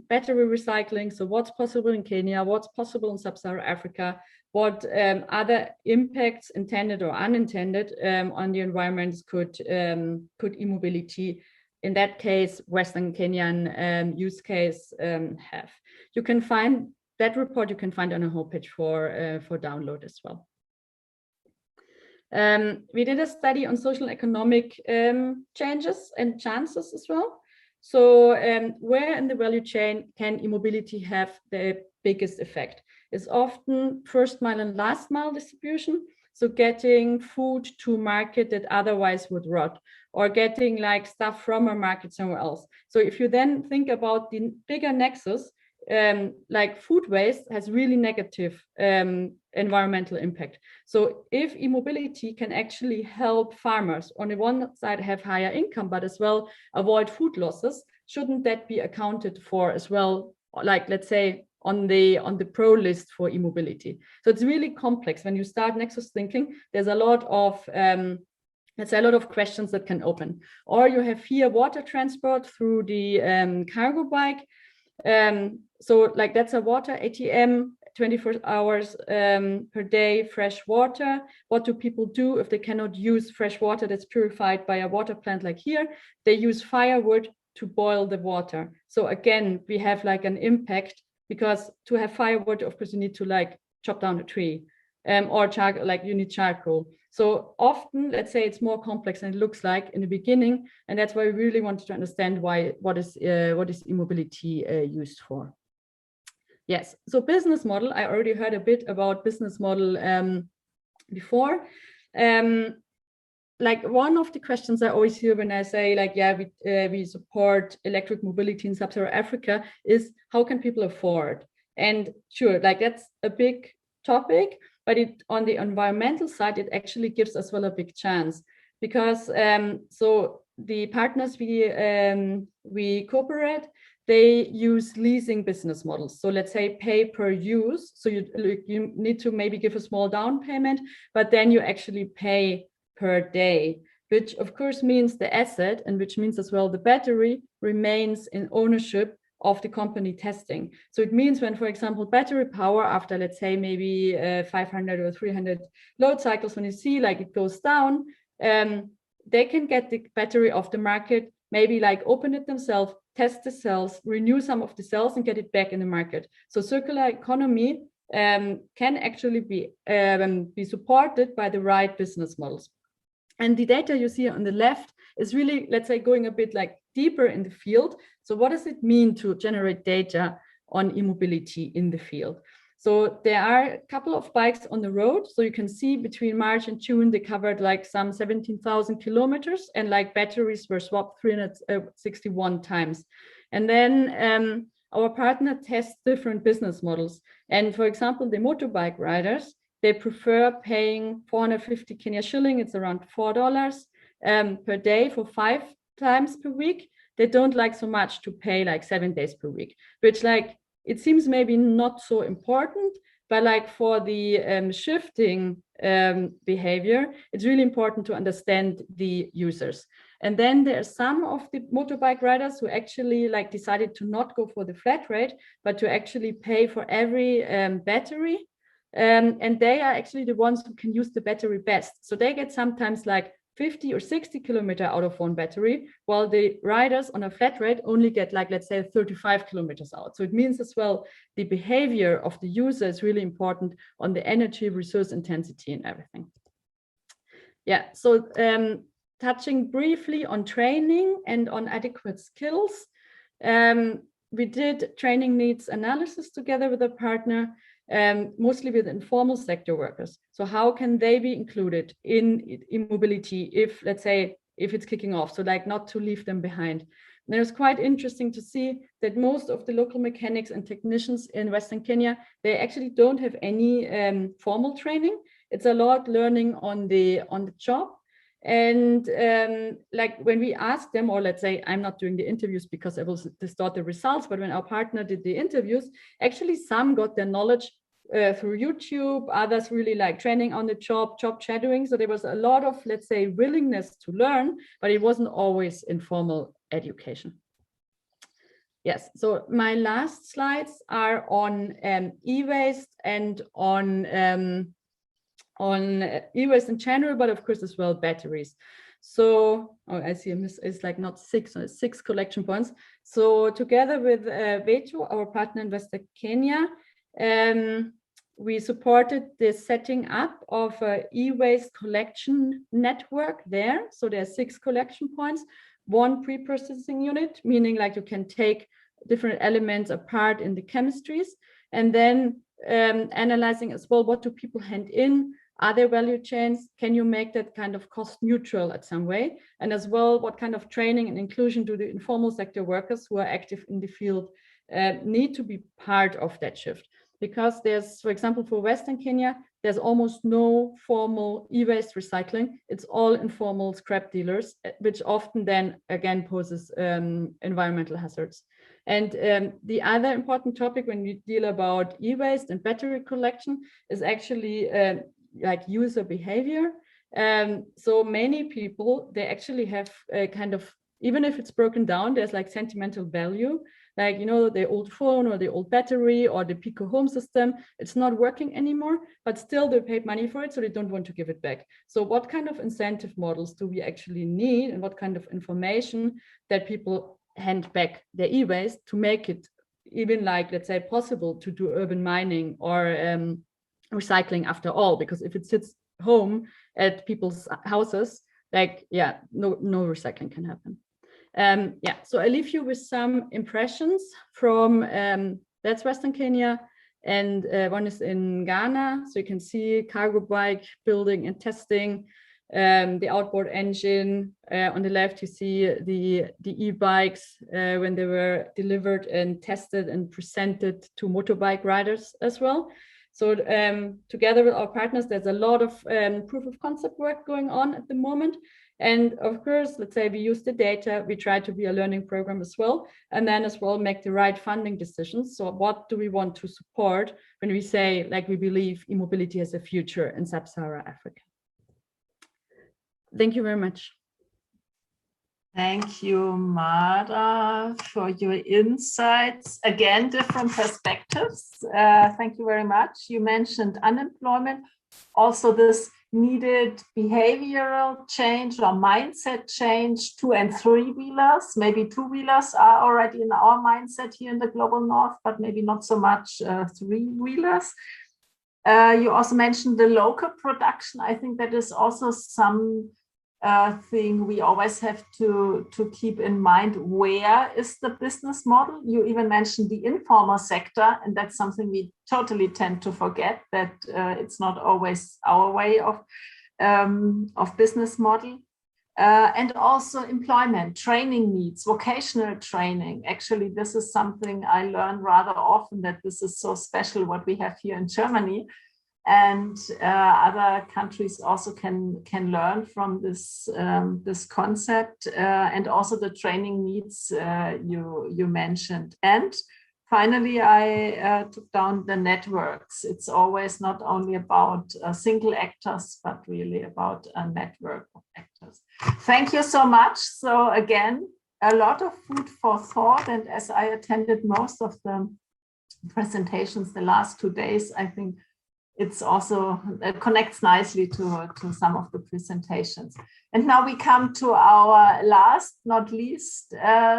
battery recycling. So what's possible in Kenya, what's possible in sub-Saharan Africa, what other impacts, intended or unintended, on the environment could e-mobility, in that case, Western Kenyan use case, have. You can find that report, you can find on a homepage for download as well. We did a study on social economic changes and chances as well. So where in the value chain can e-mobility have the biggest effect? It's often first mile and last mile distribution. So getting food to market that otherwise would rot, or getting like stuff from a market somewhere else. So if you then think about the bigger nexus, like food waste has really negative environmental impact. So if e-mobility can actually help farmers on the one side have higher income, but as well avoid food losses, shouldn't that be accounted for as well, like let's say on the pro list for e-mobility? So it's really complex. When you start Nexus Thinking, there's a lot of it's a lot of questions that can open. Or you have here water transport through the cargo bike. So like that's a water ATM, 24 hours per day, fresh water. What do people do if they cannot use fresh water that's purified by a water plant like here? They use firewood to boil the water. So again, we have like an impact, because to have firewood, of course, you need to like chop down a tree or like you need charcoal. So often, let's say it's more complex than it looks like in the beginning, and that's why we really wanted to understand what is e-mobility used for. Yes, so business model, I already heard a bit about business model before. Like one of the questions I always hear when I say like, yeah, we support electric mobility in sub-Saharan Africa is how can people afford? And sure, like that's a big topic, but on the environmental side, it actually gives us well a big chance, because so the partners we cooperate, they use leasing business models. So let's say pay per use. So you need to maybe give a small down payment, but then you actually pay per day, which of course means the asset, and which means as well the battery remains in ownership of the company testing. So it means when, for example, battery power after, let's say, maybe 500 or 300 load cycles, when you see like it goes down, they can get the battery off the market, maybe like open it themselves, test the cells, renew some of the cells and get it back in the market. So circular economy can actually be supported by the right business models. And the data you see on the left is really, let's say, going a bit like deeper in the field. So what does it mean to generate data on e-mobility in the field? So there are a couple of bikes on the road. So you can see between March and June, they covered like some 17,000 kilometers, and like batteries were swapped 361 times. And then our partner tests different business models. And for example, the motorbike riders, they prefer paying 450 Kenya shilling, it's around $4 per day for 5 times per week. They don't like so much to pay like 7 days per week, which like, it seems maybe not so important, but like for the shifting behavior, it's really important to understand the users. And then there are some of the motorbike riders who actually like decided to not go for the flat rate, but to actually pay for every battery. And they are actually the ones who can use the battery best. So they get sometimes like 50 or 60 kilometers out of one battery, while the riders on a flat rate only get like, let's say 35 kilometers out. So it means as well, the behavior of the user is really important on the energy, resource intensity and everything. Yeah, so touching briefly on training and on adequate skills, we did training needs analysis together with a partner, mostly with informal sector workers. So how can they be included in mobility if, let's say, if it's kicking off? So like not to leave them behind. And it was quite interesting to see that most of the local mechanics and technicians in Western Kenya, they actually don't have any formal training. It's a lot learning on the job. And like when we asked them, or let's say I'm not doing the interviews because I will distort the results, but when our partner did the interviews, actually some got their knowledge through YouTube, others really like training on the job shadowing. So there was a lot of, let's say, willingness to learn, but it wasn't always informal education. Yes, so my last slides are on e-waste and on e-waste in general, but of course as well batteries. So I see it's like not 6, it's 6 collection points. So together with UNU-FLORES, our partner in Western Kenya, we supported the setting up of an e-waste collection network there. So there are 6 collection points, 1 pre-processing unit, meaning like you can take different elements apart in the chemistries, and then analyzing as well, what do people hand in? Are there value chains? Can you make that kind of cost neutral at some way? And as well, what kind of training and inclusion do the informal sector workers who are active in the field need to be part of that shift. Because there's, for example, for Western Kenya, there's almost no formal e-waste recycling. It's all informal scrap dealers, which often then again poses environmental hazards. And the other important topic when we deal about e-waste and battery collection is actually like user behavior. So many people, they actually have a kind of, even if it's broken down, there's like sentimental value. Like, you know, the old phone or the old battery or the Pico home system, it's not working anymore, but still they paid money for it, so they don't want to give it back. So what kind of incentive models do we actually need, and what kind of information that people hand back their e-waste to make it even, like, let's say, possible to do urban mining or recycling after all? Because if it sits home at people's houses, like, yeah, no recycling can happen. Yeah, so I leave you with some impressions from, that's Western Kenya, and one is in Ghana. So you can see cargo bike building and testing, the outboard engine. On the left, you see the e-bikes when they were delivered and tested and presented to motorbike riders as well. So together with our partners, there's a lot of proof of concept work going on at the moment. And of course, let's say we use the data, we try to be a learning program as well, and then as well make the right funding decisions. So what do we want to support when we say, like, we believe e-mobility has a future in Sub-Saharan Africa? Thank you very much. Thank you, Mara, for your insights. Again, different perspectives. Thank you very much. You mentioned unemployment, also this needed behavioral change or mindset change, 2- and 3-wheelers. Maybe 2-wheelers are already in our mindset here in the global north, but maybe not so much 3-wheelers. You also mentioned the local production. I think that is also some thing we always have to keep in mind. Where is the business model? You even mentioned the informal sector, and that's something we totally tend to forget, that it's not always our way of business model. And also employment, training needs, vocational training. Actually, this is something I learn rather often, that this is so special what we have here in Germany. And other countries also can learn from this concept, and also the training needs you mentioned. And finally, I took down the networks. It's always not only about single actors, but really about a network of actors. Thank you so much. So again, a lot of food for thought. And as I attended most of the presentations the last 2 days, I think it's also connects nicely to some of the presentations. And now we come to our last, not least,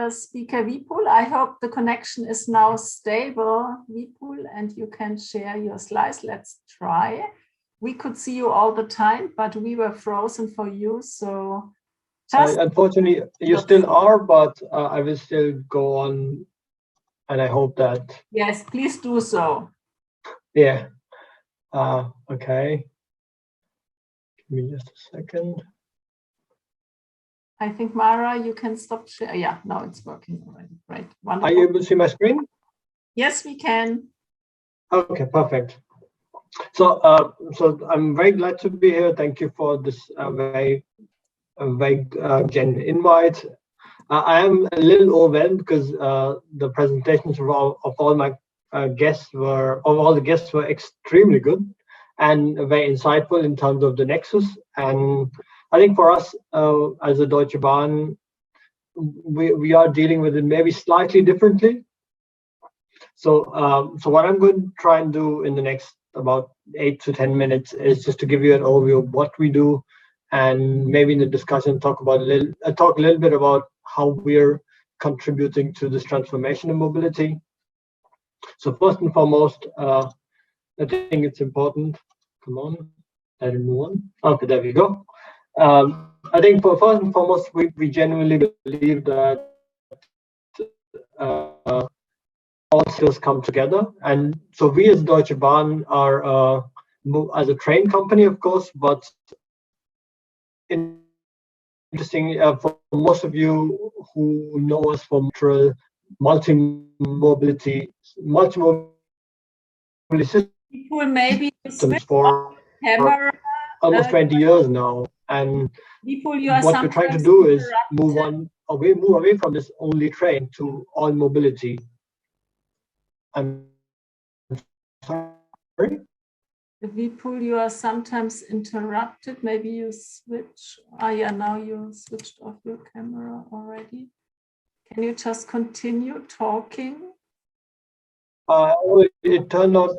speaker, Vipul. I hope the connection is now stable, Vipul, and you can share your slides. Let's try. We could see you all the time, but we were frozen for you. So just unfortunately, you still are, but I will still go on, and I hope that. Yes, please do so. Yeah. Okay. Give me just a second. I think, Mara, you can stop share. Yeah, now it's working already. Great. Wonderful. Are you able to see my screen? Yes, we can. Okay, perfect. So, so I'm very glad to be here. Thank you for this very genuine invite. I am a little overwhelmed because the presentations of all my guests were extremely good and very insightful in terms of the Nexus. And I think for us as a Deutsche Bahn, we are dealing with it maybe slightly differently. So, so what I'm going to try and do in the next about 8 to 10 minutes is just to give you an overview of what we do, and maybe in the discussion talk a little bit about how we're contributing to this transformation in mobility. So first and foremost, I think it's important. Come on, I didn't move on. Okay, there we go. I think first and foremost, we genuinely believe that all skills come together, and so we as Deutsche Bahn are as a train company, of course, but interesting for most of you who know us from multi-mobility systems People maybe switch for camera almost 20 years now. And people, you are what we're trying to do is move away from this only train to all mobility. I'm sorry? Vipul, you are sometimes interrupted. Maybe you switch. Yeah, now you switched off your camera already. Can you just continue talking? It turned out.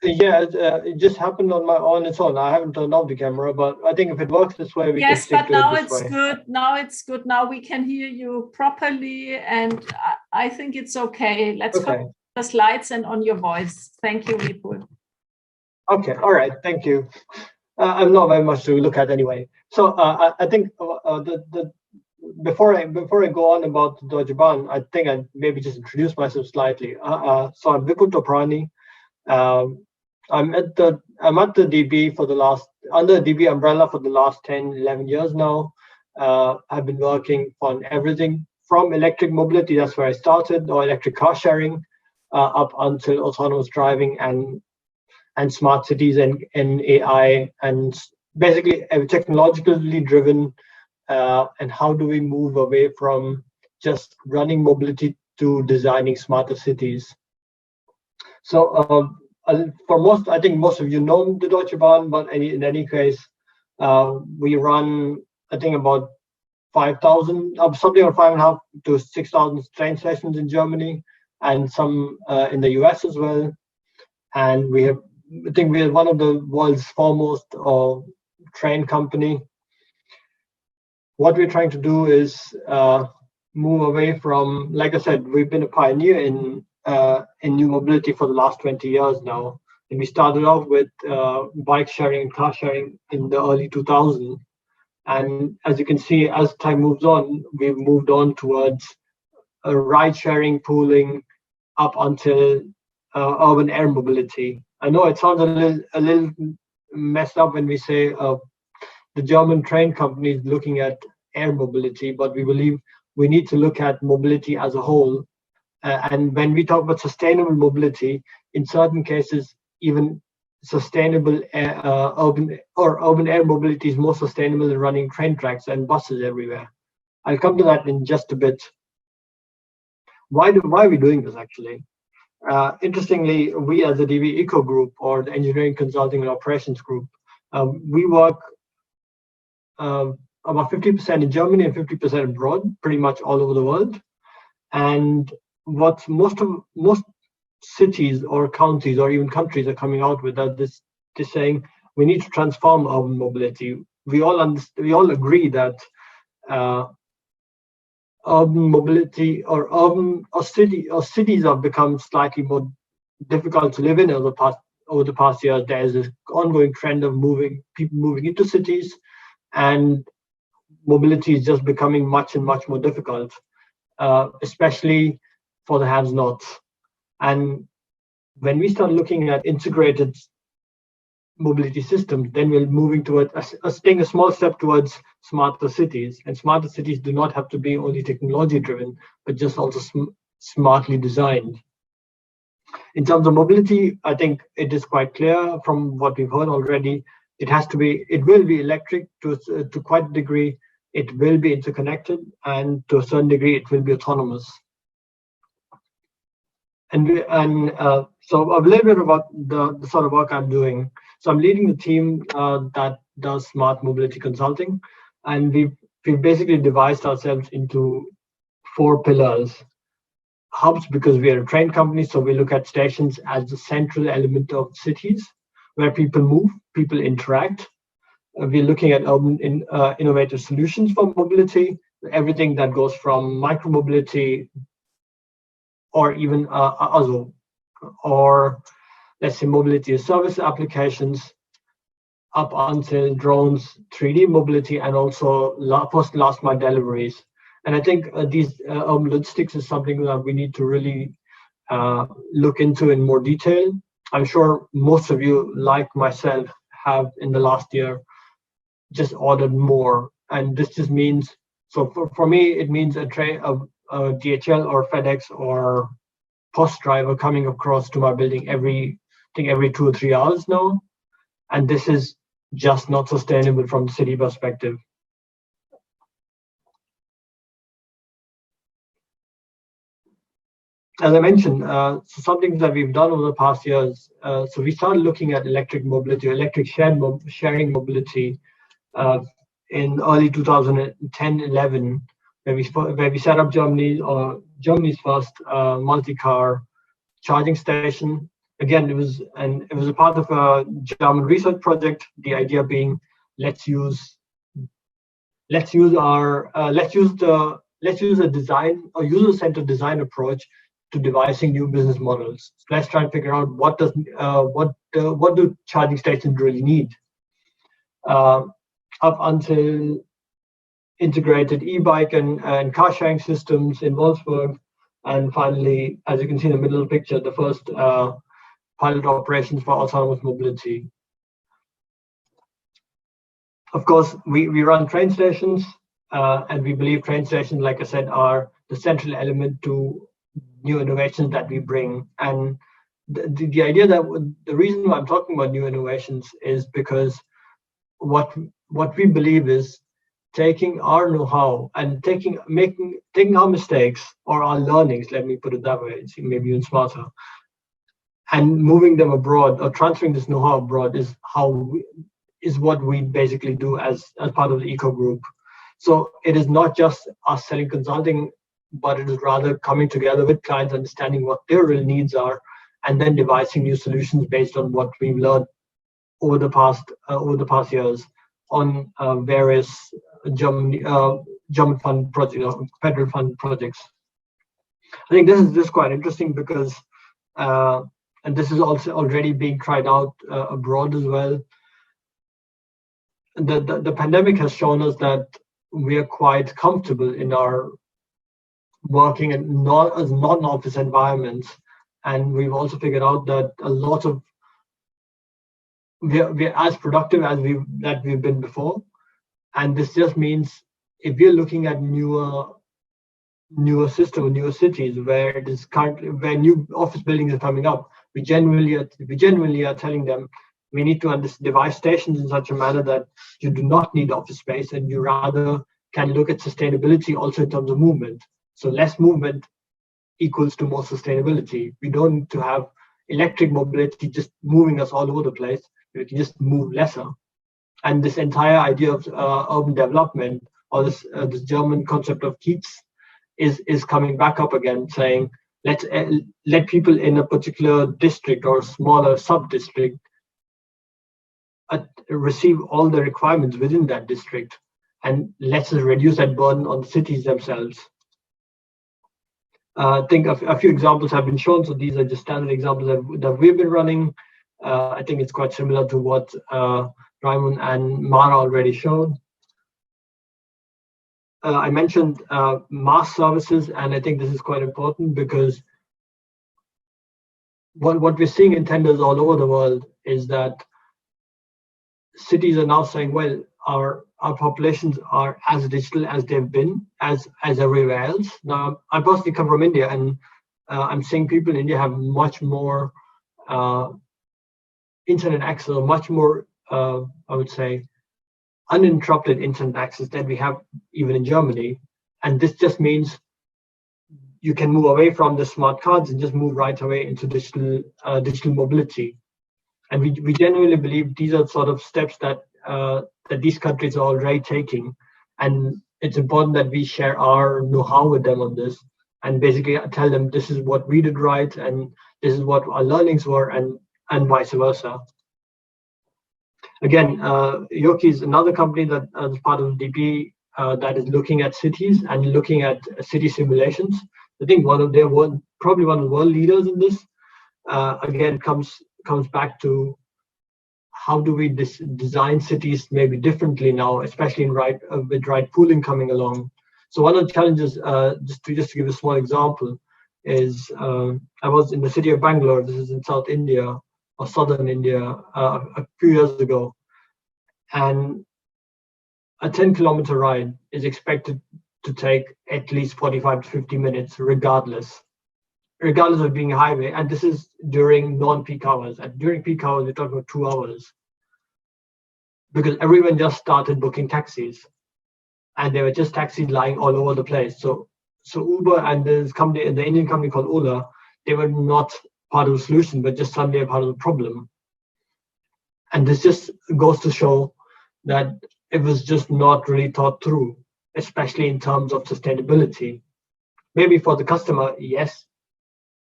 Yeah, it just happened on its own. I haven't turned off the camera, but I think if it works this way, we can stick to it this way. Yes, but now it's good. Now it's good. Now we can hear you properly, and I think it's okay. Let's go to the slides and on your voice. Thank you, Vipul. Okay, all right, thank you. I'm not very much to look at anyway. So I think before I go on about Deutsche Bahn, I think I maybe just introduce myself slightly. So I'm Vipul Toprani. I'm at the DB for the last, under DB umbrella for the last 10, 11 years now. I've been working on everything from electric mobility, that's where I started, or electric car sharing, up until autonomous driving and smart cities and AI, and basically technologically driven, and how do we move away from just running mobility to designing smarter cities. So for most, I think most of you know the Deutsche Bahn, but in any case, we run, I think, about 5,000, something like 5,500 to 6,000 train stations in Germany, and some in the US as well. And we have, I think we are one of the world's foremost train company. What we're trying to do is move away from, like I said, we've been a pioneer in new mobility for the last 20 years now. And we started off with bike sharing and car sharing in the early 2000s. And as you can see, as time moves on, we've moved on towards ride sharing, pooling, up until urban air mobility. I know it sounds a little messed up when we say the German train company is looking at air mobility, but we believe we need to look at mobility as a whole. And when we talk about sustainable mobility, in certain cases, even sustainable urban air mobility is more sustainable than running train tracks and buses everywhere. I'll come to that in just a bit. Why are we doing this actually? Interestingly, we as the DB Eco Group, or the Engineering Consulting and Operations Group, we work about 50% in Germany and 50% abroad, pretty much all over the world. And what most cities or counties or even countries are coming out with is saying we need to transform urban mobility. We all agree that urban mobility or cities have become slightly more difficult to live in over the past years. There is this ongoing trend of people moving into cities, and mobility is just becoming much more difficult, especially for the have-nots. And when we start looking at integrated mobility systems, then we're moving towards taking a small step towards smarter cities. And smarter cities do not have to be only technology driven, but just also smartly designed. In terms of mobility, I think it is quite clear from what we've heard already. It will be electric to quite a degree. It will be interconnected, and to a certain degree, it will be autonomous. And so a little bit about the sort of work I'm doing. So I'm leading the team that does smart mobility consulting, and we've basically divided ourselves into 4 pillars. Hubs, because we are a train company, so we look at stations as the central element of cities, where people move, people interact. We're looking at urban innovative solutions for mobility, everything that goes from micro-mobility, or even or let's say mobility as service applications, up until drones, 3D mobility, and also post last mile deliveries. And I think these urban logistics is something that we need to really look into in more detail. I'm sure most of you, like myself, have in the last year just ordered more, and this just means, so for me, it means a DHL or FedEx or post driver coming across to my building every 2 or 3 hours now, and this is just not sustainable from the city perspective. As I mentioned, so some things that we've done over the past years, so we started looking at electric mobility, electric sharing mobility in early 2010-11, where we set up Germany's first multi-car charging station. Again, it was a part of a German research project. The idea being, let's use a design or user-centered design approach to devising new business models. So let's try and figure out what do charging stations really need. Up until integrated e-bike and car sharing systems in Wolfsburg, and finally, as you can see in the middle of the picture, the first pilot operations for autonomous mobility. Of course, we run train stations, and we believe train stations, like I said, are the central element to new innovations that we bring. And the idea that the reason why I'm talking about new innovations is because what we believe is taking our know-how and taking our mistakes or our learnings, let me put it that way, it's maybe even smarter, and moving them abroad or transferring this know-how abroad is what we basically do as part of the eco group. So it is not just us selling consulting, but it is rather coming together with clients, understanding what their real needs are, and then devising new solutions based on what we've learned over the past years on various German fund projects, or federal fund projects. I think this is quite interesting because, and this is also already being tried out abroad as well. The pandemic has shown us that we are quite comfortable in our working in non-office environments, and we've also figured out that a lot of we're as productive as we've been before. And this just means if we're looking at newer systems, newer cities where it is currently, where new office buildings are coming up, we genuinely are telling them we need to devise stations in such a manner that you do not need office space, and you rather can look at sustainability also in terms of movement. So less movement equals to more sustainability. We don't need to have electric mobility just moving us all over the place. We can just move lesser. And this entire idea of urban development, or this German concept of Kiez, is coming back up again, saying let's let people in a particular district or smaller sub-district receive all the requirements within that district, and let's reduce that burden on the cities themselves. I think a few examples have been shown. So these are just standard examples that we've been running. I think it's quite similar to what Raimund and Mara already showed. I mentioned mass services, and I think this is quite important because what we're seeing in tenders all over the world is that cities are now saying, well, our populations are as digital as they've been, as everywhere else. Now, I personally come from India, and I'm seeing people in India have much more internet access, or much more, I would say, uninterrupted internet access than we have even in Germany. And this just means you can move away from the smart cards and just move right away into digital mobility. And we genuinely believe these are sort of steps that these countries are already taking, and it's important that we share our know-how with them on this, and basically tell them this is what we did right, and this is what our learnings were, and vice versa. Again, Yoki is another company that is part of DP that is looking at cities and looking at city simulations. I think probably one of the world leaders in this. Again, comes back to how do we design cities maybe differently now, especially with ride pooling coming along. So one of the challenges, just to give a small example, is I was in the city of Bangalore. This is in South India or Southern India a few years ago, and a 10-kilometer ride is expected to take at least 45 to 50 minutes, regardless of being a highway. And this is during non-peak hours. And during peak hours, we're talking about 2 hours, because everyone just started booking taxis, and there were just taxis lying all over the place. So Uber and this company, the Indian company called Ola, they were not part of the solution, but just suddenly a part of the problem. And this just goes to show that it was just not really thought through, especially in terms of sustainability. Maybe for the customer, yes,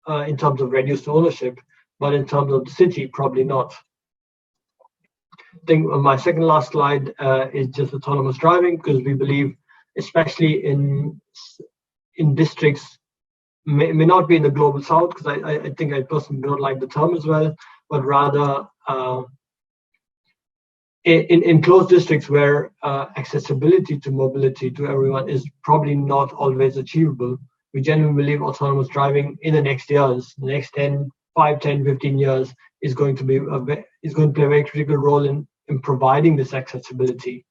in terms of reduced ownership, but in terms of the city, probably not. I think my second last slide is just autonomous driving, because we believe, especially in districts, may not be in the global south, because I think I personally don't like the term as well, but rather in closed districts where accessibility to mobility to everyone is probably not always achievable. We genuinely believe autonomous driving in the next years, the next 5, 10, 15 years is going to play a very critical role in providing this accessibility.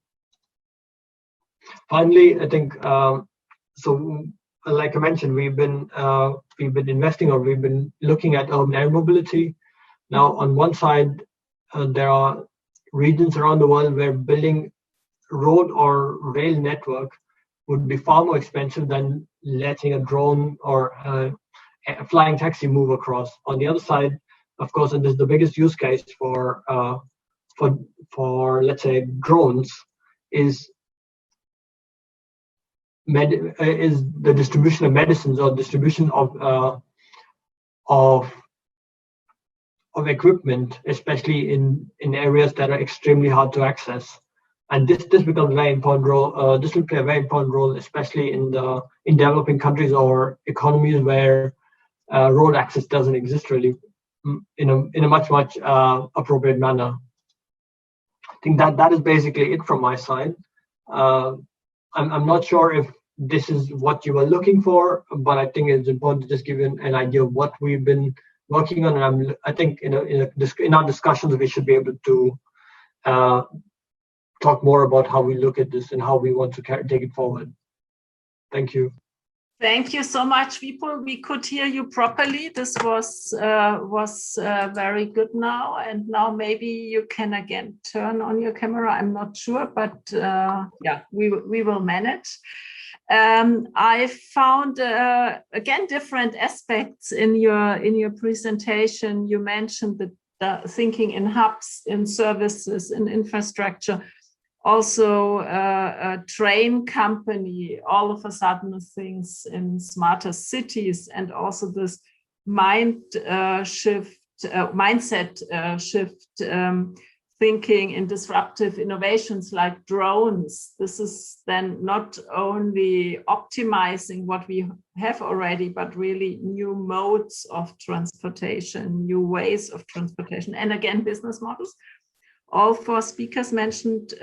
Finally, I think, so like I mentioned, we've been investing, or we've been looking at urban air mobility. Now, on one side, there are regions around the world where building road or rail network would be far more expensive than letting a drone or a flying taxi move across. On the other side, of course, and this is the biggest use case for let's say drones, is the distribution of medicines, or distribution of equipment, especially in areas that are extremely hard to access. And this becomes a very important role. This will play a very important role, especially in developing countries or economies where road access doesn't exist really in a much appropriate manner. I think that is basically it from my side. I'm not sure if this is what you were looking for, but I think it's important to just give you an idea of what we've been working on. And I think in our discussions, we should be able to talk more about how we look at this and how we want to take it forward. Thank you. Thank you so much, Vipul. We could hear you properly. This was very good now. And now maybe you can again turn on your camera. I'm not sure, but yeah, we will manage. I found again different aspects in your presentation. You mentioned the thinking in hubs, in services, in infrastructure. Also, a train company all of a sudden thinks in smarter cities, and also this mindset shift, thinking in disruptive innovations like drones. This is then not only optimizing what we have already, but really new modes of transportation, new ways of transportation, and again, business models. All four speakers mentioned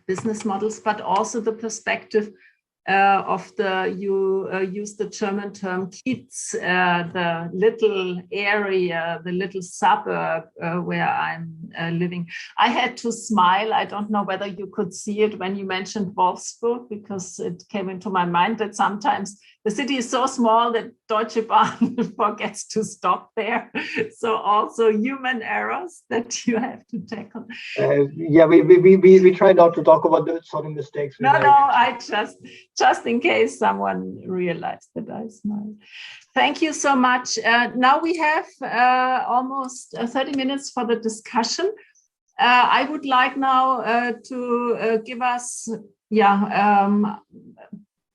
business models, but also the perspective of you used the German term Kiez, the little area, the little suburb where I'm living. I had to smile. I don't know whether you could see it when you mentioned Wolfsburg, because it came into my mind that sometimes the city is so small that Deutsche Bahn forgets to stop there. So also human errors that you have to tackle. Yeah, we try not to talk about those sort of mistakes. No, I just in case someone realized that I smiled. Thank you so much. Now we have almost 30 minutes for the discussion. I would like now to give us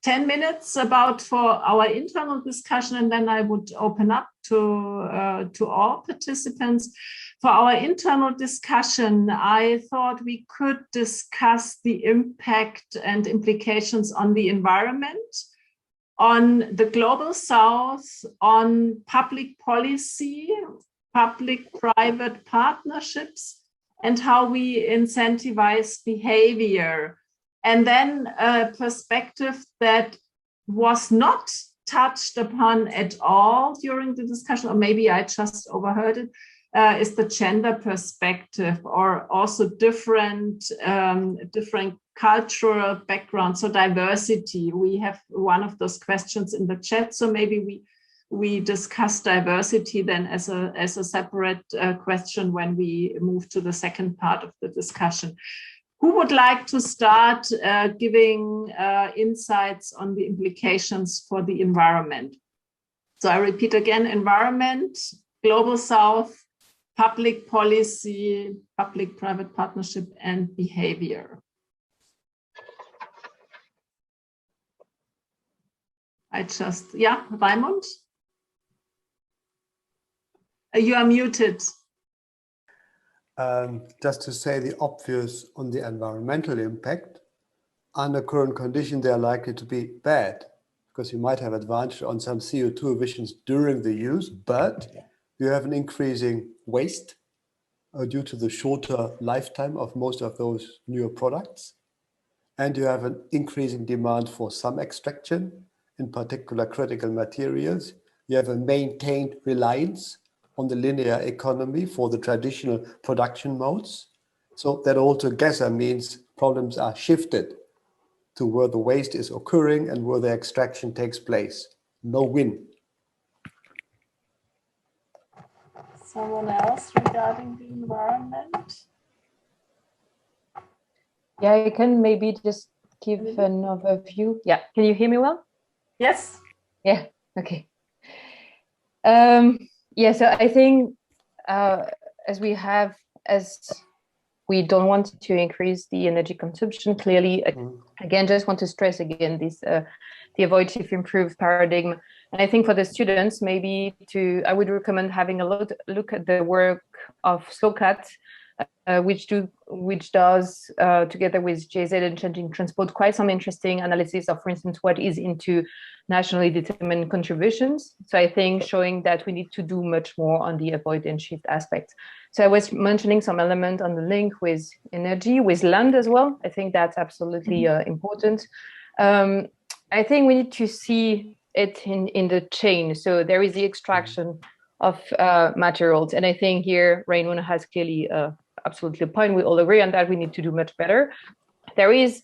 10 minutes for our internal discussion, and then I would open up to all participants. For our internal discussion, I thought we could discuss the impact and implications on the environment, on the global south, on public policy, public-private partnerships, and how we incentivize behavior. And then a perspective that was not touched upon at all during the discussion, or maybe I just overheard it, is the gender perspective, or also different cultural backgrounds, so diversity. We have one of those questions in the chat, so maybe we discuss diversity then as a separate question when we move to the second part of the discussion. Who would like to start giving insights on the implications for the environment? So I repeat again: environment, global south, public policy, public-private partnership, and behavior. Raimund? You are muted. Just to say the obvious on the environmental impact, under current conditions, they are likely to be bad, because you might have advantage on some CO2 emissions during the use, but you have an increasing waste due to the shorter lifetime of most of those newer products. And you have an increasing demand for some extraction, in particular critical materials. You have a maintained reliance on the linear economy for the traditional production modes. So that altogether means problems are shifted to where the waste is occurring and where the extraction takes place. No win. Someone else regarding the environment? Yeah, I can maybe just give an overview. Yeah, can you hear me well? Yes. Yeah, okay. Yeah, so I think as we don't want to increase the energy consumption, clearly, again, just want to stress again this, the avoid if improve paradigm. And I think for the students, maybe I would recommend having a look at the work of SLOCAT, which does, together with JZ and Changing Transport, quite some interesting analysis of, for instance, what is into nationally determined contributions. So I think showing that we need to do much more on the avoid and shift aspect. So I was mentioning some element on the link with energy, with land as well. I think that's absolutely important. I think we need to see it in the chain. So there is the extraction of materials. And I think here Raimund has clearly absolutely a point. We all agree on that. We need to do much better. There is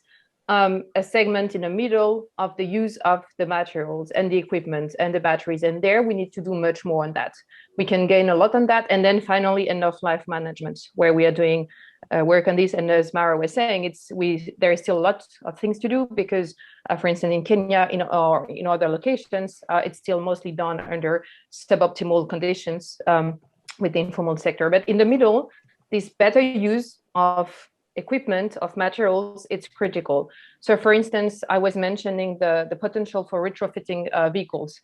a segment in the middle of the use of the materials and the equipment and the batteries. And there we need to do much more on that. We can gain a lot on that. And then finally, end of life management, where we are doing work on this. And as Mara was saying, there is still a lot of things to do because, for instance, in Kenya or in other locations, it's still mostly done under suboptimal conditions with the informal sector. But in the middle, this better use of equipment, of materials, it's critical. So for instance, I was mentioning the potential for retrofitting vehicles.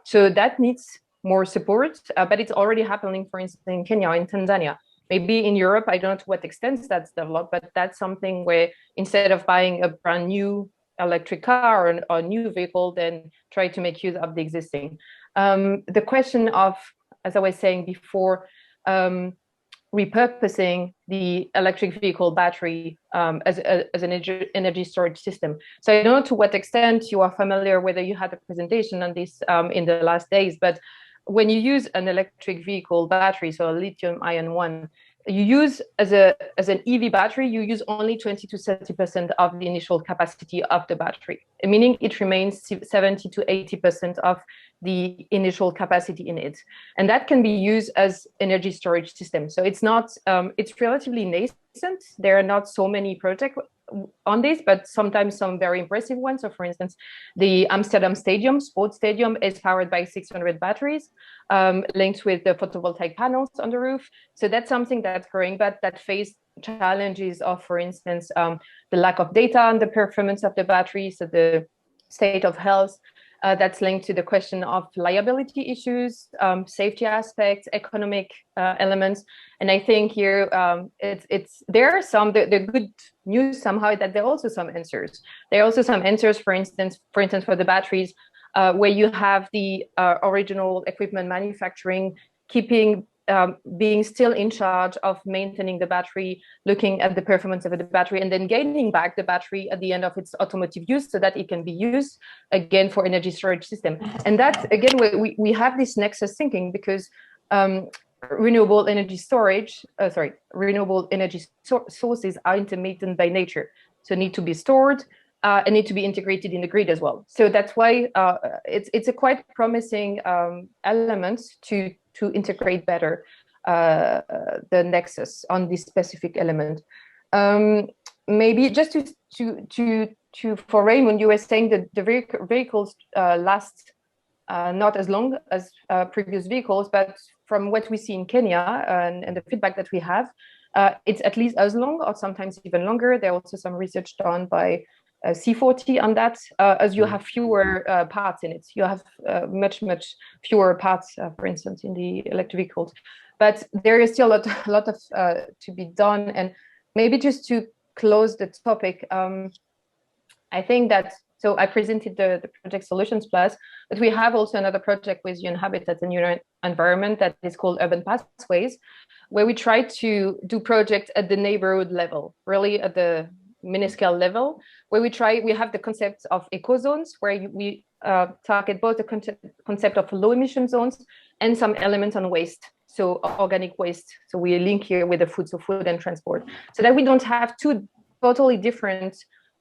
So that needs more support, but it's already happening, for instance, in Kenya, in Tanzania. Maybe in Europe, I don't know to what extent that's developed, but that's something where instead of buying a brand new electric car or a new vehicle, then try to make use of the existing. The question of, as I was saying before, repurposing the electric vehicle battery as an energy storage system. So I don't know to what extent you are familiar, whether you had a presentation on this in the last days, but when you use an electric vehicle battery, so a lithium ion one, you use as an EV battery, you use only 20 to 30% of the initial capacity of the battery, meaning it remains 70 to 80% of the initial capacity in it. And that can be used as energy storage system. So it's not, it's relatively nascent. There are not so many projects on this, but sometimes some very impressive ones. So for instance, the Amsterdam Stadium, sports stadium, is powered by 600 batteries linked with the photovoltaic panels on the roof. So that's something that's growing, but that face challenges of, for instance, the lack of data on the performance of the battery, so the state of health. That's linked to the question of liability issues, safety aspects, economic elements. And I think here there are some, the good news somehow that there are also some answers. There are also some answers, for instance, for the batteries, where you have the original equipment manufacturing being still in charge of maintaining the battery, looking at the performance of the battery, and then gaining back the battery at the end of its automotive use so that it can be used again for energy storage system. And that, again, we have this nexus thinking because renewable energy sources are intermittent by nature, so need to be stored and need to be integrated in the grid as well. So that's why it's a quite promising element to integrate better the nexus on this specific element. Maybe just to for Raymond, you were saying that the vehicles last not as long as previous vehicles, but from what we see in Kenya and the feedback that we have, it's at least as long or sometimes even longer. There are also some research done by C40 on that, as you have fewer parts in it. You have much fewer parts, for instance, in the electric vehicles. But there is still a lot of to be done. And maybe just to close the topic, I think that, so I presented the project Solutions Plus, but we have also another project with UN-Habitat and UN-Environment that is called Urban Pathways, where we try to do projects at the neighborhood level, really at the mini-scale level, where we have the concept of eco-zones, where we target both the concept of low emission zones and some elements on waste, so organic waste. So we link here with the food, so food and transport, so that we don't have two totally different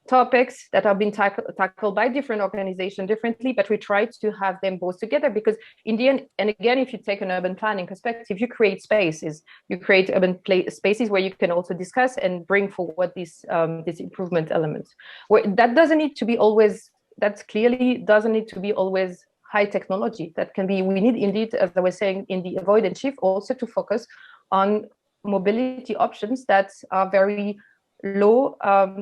topics that have been tackled by different organizations differently, but we try to have them both together, because in the end, and again, if you take an urban planning perspective, you create spaces, you create urban spaces where you can also discuss and bring forward these improvement elements. Where that doesn't need to be always, that clearly doesn't need to be always high technology. That can be, we need indeed, as I was saying, in the avoid and shift, also to focus on mobility options that are very low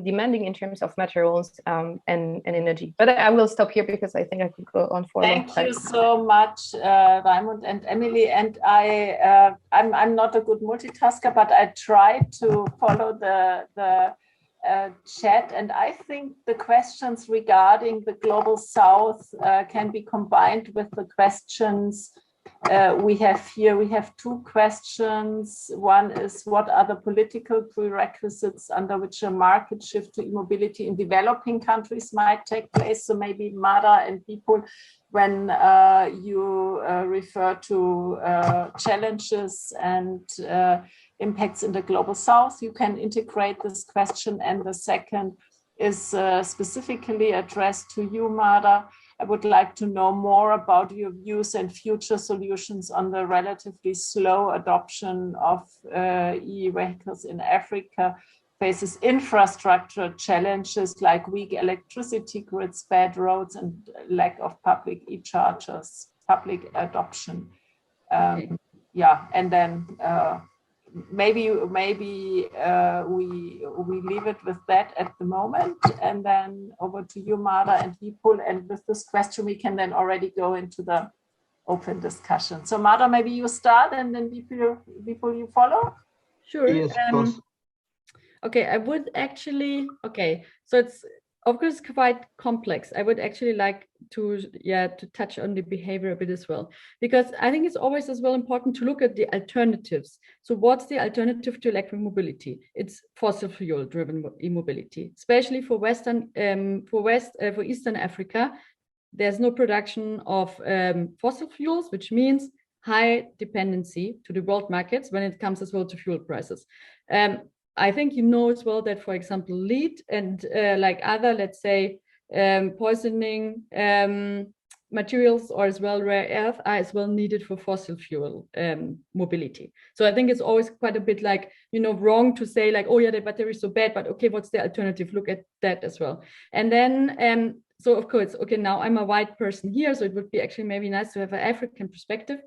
demanding in terms of materials and energy. But I will stop here because I think I could go on for a long time. Thank you so much, Raimund and Emily. And I'm not a good multitasker, but I tried to follow the chat. And I think the questions regarding the Global South can be combined with the questions we have here. We have two questions. One is, what are the political prerequisites under which a market shift to e-mobility in developing countries might take place? So maybe Mada and people, when you refer to challenges and impacts in the Global South, you can integrate this question. And the second is specifically addressed to you, Mada. I would like to know more about your views and future solutions on the relatively slow adoption of e-vehicles in Africa, faces infrastructure challenges like weak electricity grids, bad roads, and lack of public e-chargers, public adoption. Yeah, and then maybe we leave it with that at the moment, and then over to you, Mada and Vipul. And with this question, we can then already go into the open discussion. So Mada, maybe you start, and then Vipul you follow. Sure. Yes, of course. Okay, I would actually. Okay, so it's of course quite complex. I would actually like to touch on the behavior a bit as well, because I think it's always as well important to look at the alternatives. So what's the alternative to electric mobility? It's fossil fuel driven e-mobility, especially for Eastern Africa. There's no production of fossil fuels, which means high dependency to the world markets when it comes as well to fuel prices. I think you know as well that, for example, lead and like other, let's say, poisoning materials, or as well rare earth, are as well needed for fossil fuel mobility. So I think it's always quite a bit like, you know, wrong to say like, oh yeah, the battery is so bad, but okay, what's the alternative? Look at that as well. And then, so of course, okay, now I'm a white person here, so it would be actually maybe nice to have an African perspective,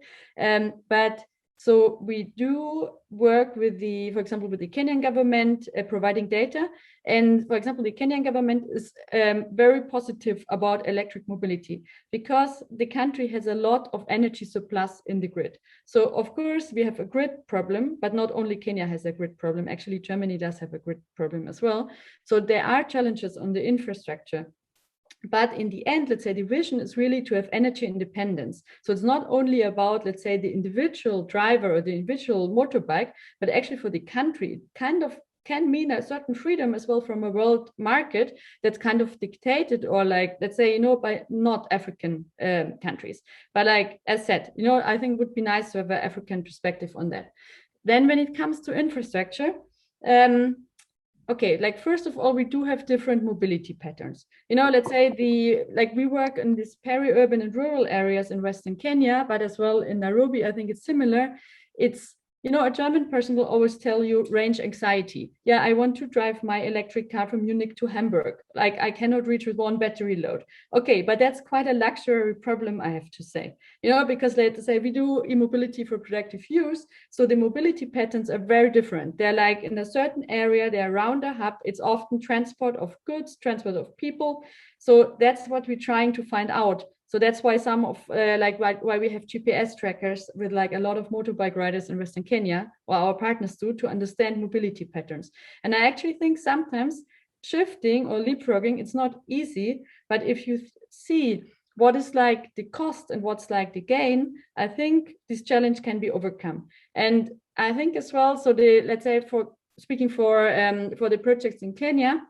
but so we do work with for example, with the Kenyan government providing data. And for example, the Kenyan government is very positive about electric mobility because the country has a lot of energy surplus in the grid. So of course we have a grid problem, but not only Kenya has a grid problem, actually Germany does have a grid problem as well. So there are challenges on the infrastructure. But in the end, let's say the vision is really to have energy independence. So it's not only about, let's say, the individual driver or the individual motorbike, but actually for the country, it kind of can mean a certain freedom as well from a world market that's kind of dictated, or like, let's say, by not African countries. But like, as said, I think it would be nice to have an African perspective on that. Then when it comes to infrastructure, okay, like first of all, we do have different mobility patterns. Let's say we work in these peri-urban and rural areas in Western Kenya, but as well in Nairobi, I think it's similar. It's, a German person will always tell you range anxiety. Yeah, I want to drive my electric car from Munich to Hamburg. Like I cannot reach with one battery load. Okay, but that's quite a luxury problem, I have to say. Because let's say we do e-mobility for productive use. So the mobility patterns are very different. They're like in a certain area, they're around a hub. It's often transport of goods, transport of people. So that's what we're trying to find out. So that's why some of why we have GPS trackers with like a lot of motorbike riders in Western Kenya, or our partners do, to understand mobility patterns. And I actually think sometimes shifting or leapfrogging, it's not easy, but if you see what is like the cost and what's like the gain, I think this challenge can be overcome. And I think as well, so let's say for the projects in Kenya,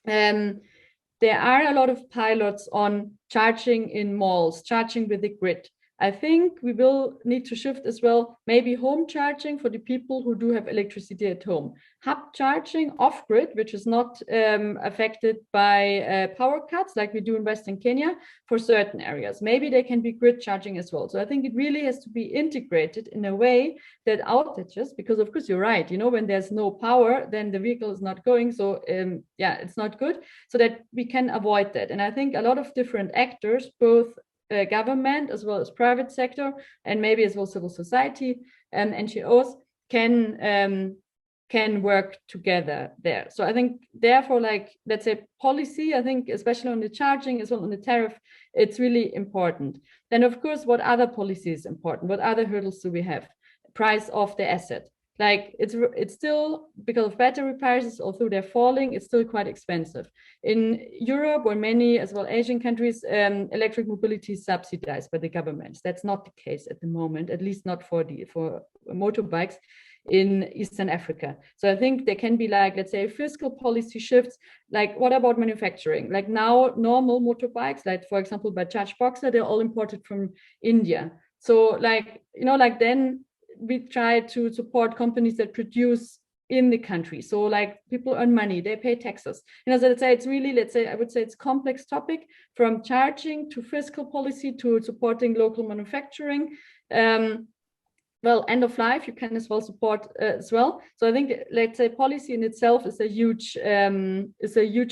there are a lot of pilots on charging in malls, charging with the grid. I think we will need to shift as well, maybe home charging for the people who do have electricity at home. Hub charging off-grid, which is not affected by power cuts like we do in Western Kenya for certain areas. Maybe they can be grid charging as well. So I think it really has to be integrated in a way that outages, because of course you're right, when there's no power, then the vehicle is not going. So yeah, it's not good, so that we can avoid that. And I think a lot of different actors, both government as well as private sector, and maybe as well civil society and NGOs can work together there. So I think therefore, like, let's say policy, I think especially on the charging as well on the tariff, it's really important. Then of course, what other policy is important? What other hurdles do we have? Price of the asset. Like it's still, because of battery prices, although they're falling, it's still quite expensive. In Europe or many as well Asian countries, electric mobility is subsidized by the governments. That's not the case at the moment, at least not for motorbikes in Eastern Africa. So I think there can be like, let's say, fiscal policy shifts. Like, what about manufacturing? Like now, normal motorbikes, like for example, Bajaj Boxer, they're all imported from India. So like, then we try to support companies that produce in the country. So like people earn money, they pay taxes. So let's say it's really, I would say it's a complex topic, from charging to fiscal policy to supporting local manufacturing. Well, end of life, you can as well support as well. So I think, let's say, policy in itself is a huge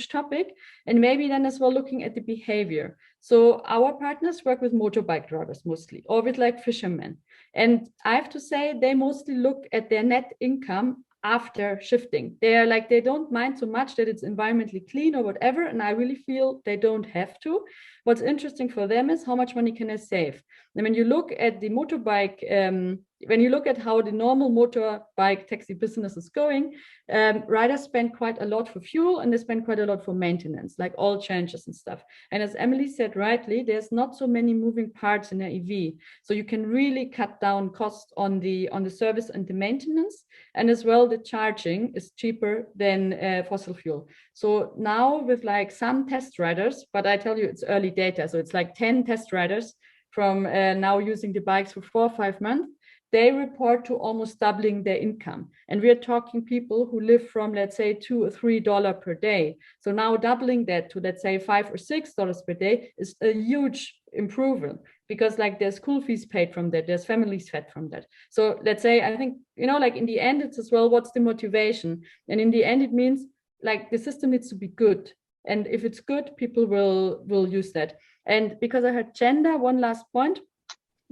topic, and maybe then as well looking at the behavior. So our partners work with motorbike drivers mostly, or with like fishermen. And I have to say, they mostly look at their net income after shifting. They don't mind so much that it's environmentally clean or whatever, and I really feel they don't have to. What's interesting for them is how much money can I save. And when you look at the motorbike, when you look at how the normal motorbike taxi business is going, riders spend quite a lot for fuel, and they spend quite a lot for maintenance, like oil changes and stuff. And as Emily said rightly, there's not so many moving parts in an EV, so you can really cut down costs on the service and the maintenance, and as well the charging is cheaper than fossil fuel. So now with like some test riders, but I tell you it's early data, so it's like 10 test riders from now using the bikes for 4 or 5 months, they report to almost doubling their income. And we're talking people who live from, let's say, $2 or $3 per day. So now doubling that to, let's say, $5 or $6 per day is a huge improvement, because like there's school fees paid from that, there's families fed from that. So let's say, I think, like in the end, it's as well, what's the motivation? And in the end, it means like the system needs to be good. And if it's good, people will use that. And because I heard gender, one last point.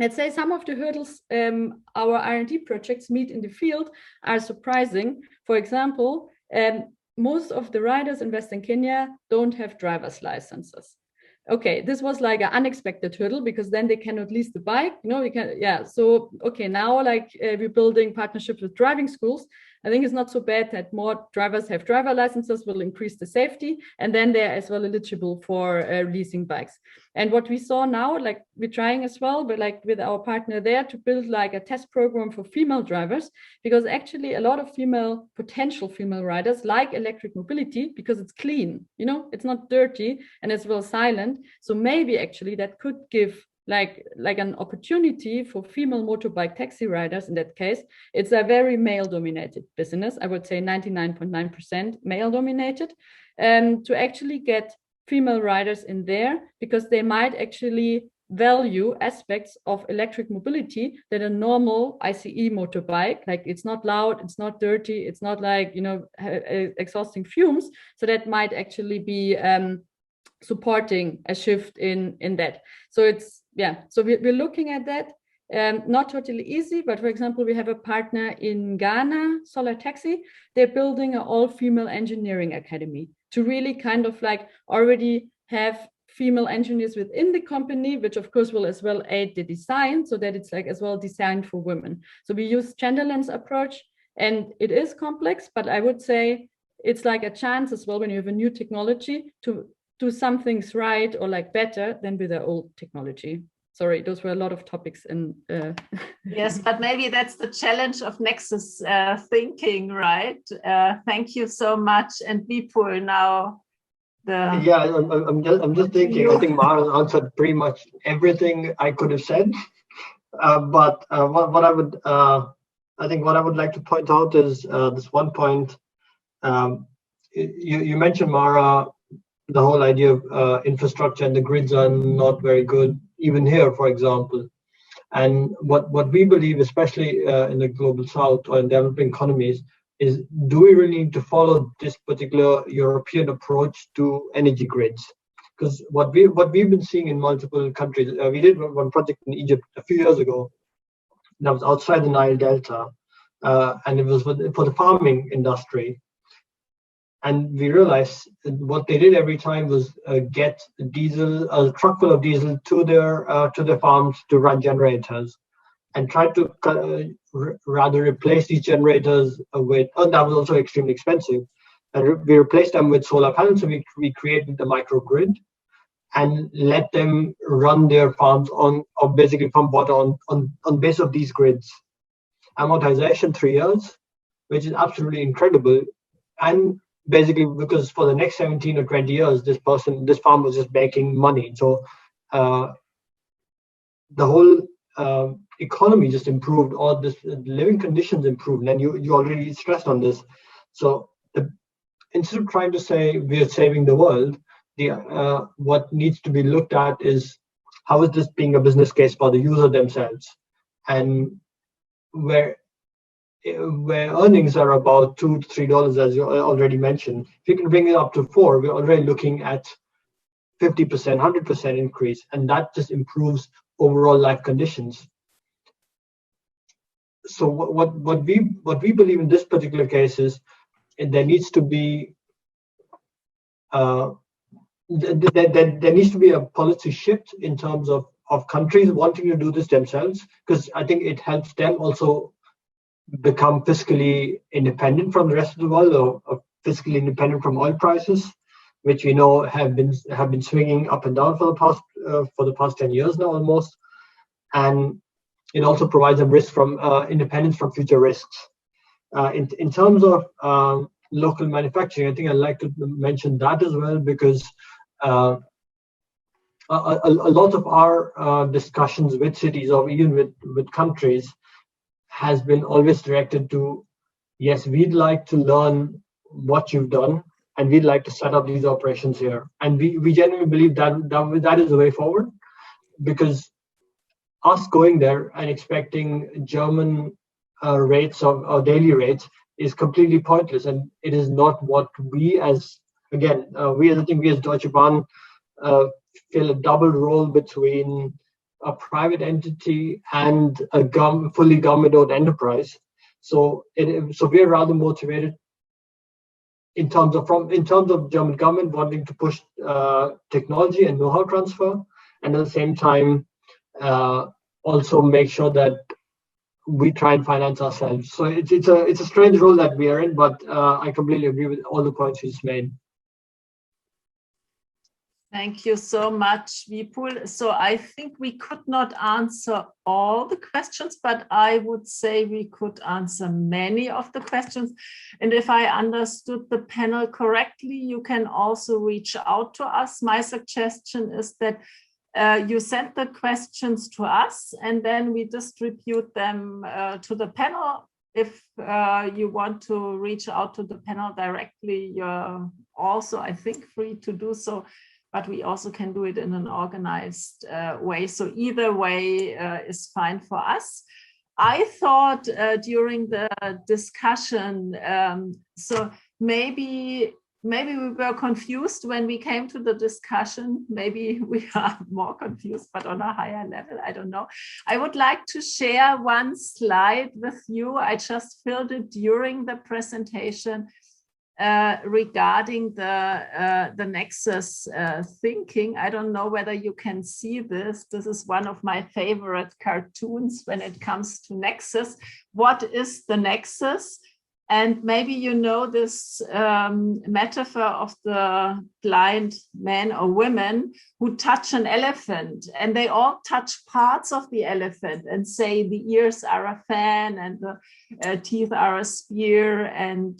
Let's say some of the hurdles our R&D projects meet in the field are surprising. For example, most of the riders in Western Kenya don't have driver's licenses. Okay, this was like an unexpected hurdle, because then they cannot lease the bike. So okay, now like we're building partnerships with driving schools. I think it's not so bad that more drivers have driver licenses, will increase the safety, and then they're as well eligible for leasing bikes. And what we saw now, like we're trying as well, but like with our partner there, to build like a test program for female drivers, because actually a lot of potential female riders like electric mobility because it's clean, you know, it's not dirty and as well silent. So maybe actually that could give like an opportunity for female motorbike taxi riders. In that case, it's a very male dominated business. I would say 99.9% male dominated, to actually get female riders in there, because they might actually value aspects of electric mobility that a normal ICE motorbike, like it's not loud, it's not dirty, it's not like, you know, exhausting fumes. So that might actually be supporting a shift in that. So it's, yeah, so we're looking at that. Not totally easy, but for example, we have a partner in Ghana, Solar Taxi. They're building an all-female engineering academy to really kind of like already have female engineers within the company, which of course will as well aid the design, so that it's like as well designed for women. So we use gender lens approach, and it is complex, but I would say it's like a chance as well when you have a new technology to do some things right or like better than with the old technology. Sorry, those were a lot of topics. And yes, but maybe that's the challenge of Nexus thinking, right? Thank you so much. And Vipul, now yeah, I'm just thinking. I think Mara answered pretty much everything I could have said. But what I would, I think what I would like to point out is this one point. You mentioned, Mara, the whole idea of infrastructure, and the grids are not very good, even here, for example. And what we believe, especially in the global south or in developing economies, is, do we really need to follow this particular European approach to energy grids? Because what we've been seeing in multiple countries, we did one project in Egypt a few years ago that was outside the Nile Delta, and it was for the farming industry. And we realized what they did every time was get a truck full of diesel to their farms to run generators, and try to rather replace these generators with, and that was also extremely expensive. And we replaced them with solar panels. So we created the microgrid and let them run their farms on, or basically pump water on base of these grids. Amortization 3 years, which is absolutely incredible. And basically, because for the next 17 or 20 years, this farm was just making money. So the whole economy just improved, or the living conditions improved. And you already stressed on this. So instead of trying to say we are saving the world, what needs to be looked at is, how is this being a business case for the user themselves, and where earnings are about $2 to $3, as you already mentioned. If you can bring it up to 4, we're already looking at 50%, 100% increase, and that just improves overall life conditions. So what we believe in this particular case is, there needs to be there needs to be a policy shift in terms of countries wanting to do this themselves, because I think it helps them also become fiscally independent from the rest of the world, or fiscally independent from oil prices, which we know have been swinging up and down for the past 10 years now almost. And it also provides them risk from independence from future risks. In terms of local manufacturing, I think I'd like to mention that as well, because a lot of our discussions with cities, or even with countries, has been always directed to, yes, we'd like to learn what you've done, and we'd like to set up these operations here. And we genuinely believe that is the way forward, because us going there and expecting German rates or daily rates is completely pointless, and it is not what we as Deutsche Bahn fill a double role between a private entity and a fully government-owned enterprise. So we're rather motivated in terms of German government wanting to push technology and know-how transfer, and at the same time also make sure that we try and finance ourselves. So it's a strange role that we are in, but I completely agree with all the points he's made. Thank you so much, Vipul. So I think we could not answer all the questions, but I would say we could answer many of the questions. And if I understood the panel correctly, you can also reach out to us. My suggestion is that you send the questions to us and then we distribute them to the panel. If you want to reach out to the panel directly, you're also, I think, free to do so. But we also can do it in an organized way. So either way is fine for us. I thought during the discussion, so maybe we were confused when we came to the discussion. Maybe we are more confused, but on a higher level, I don't know. I would like to share one slide with you. I just filled it during the presentation. Regarding the Nexus thinking. I don't know whether you can see this. This is one of my favorite cartoons when it comes to Nexus. What is the Nexus? And maybe you know this metaphor of the blind men or women who touch an elephant, and they all touch parts of the elephant and say the ears are a fan and the teeth are a spear, and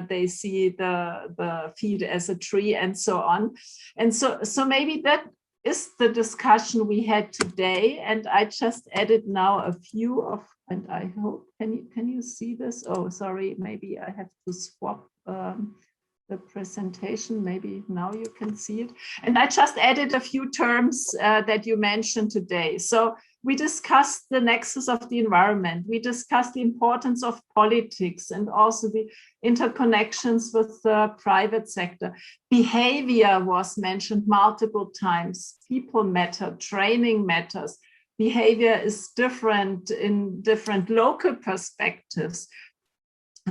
they see the feet as a tree and so on. And so maybe that is the discussion we had today. And I just added now a few of, and I hope, can you see this? Oh, sorry, maybe I have to swap the presentation. Maybe now you can see it. And I just added a few terms that you mentioned today. So we discussed the nexus of the environment. We discussed the importance of politics and also the interconnections with the private sector. Behavior was mentioned multiple times. People matter, training matters. Behavior is different in different local perspectives.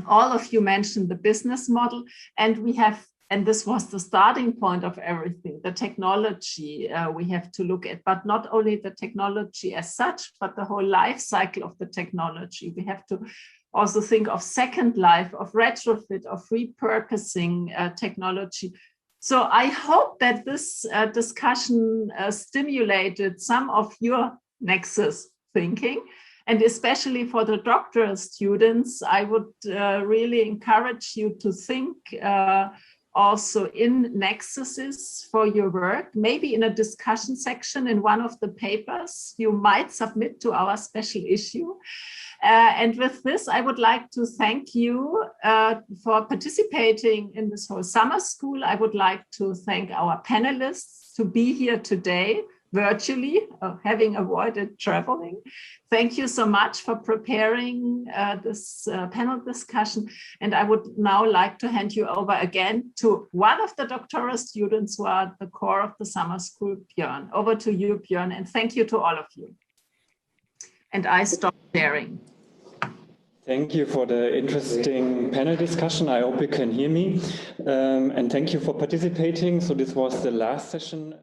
All of you mentioned the business model, and we have, and this was the starting point of everything, the technology we have to look at, but not only the technology as such, but the whole life cycle of the technology. We have to also think of second life, of retrofit, of repurposing technology. So I hope that this discussion stimulated some of your Nexus thinking, and especially for the doctoral students, I would really encourage you to think also in nexuses for your work, maybe in a discussion section in one of the papers you might submit to our special issue. And with this, I would like to thank you for participating in this whole summer school. I would like to thank our panelists to be here today, virtually, having avoided traveling. Thank you so much for preparing this panel discussion. And I would now like to hand you over again to one of the doctoral students who are at the core of the summer school, Björn. Over to you, Björn, and thank you to all of you. And I stop sharing. Thank you for the interesting panel discussion. I hope you can hear me. And thank you for participating. So this was the last session.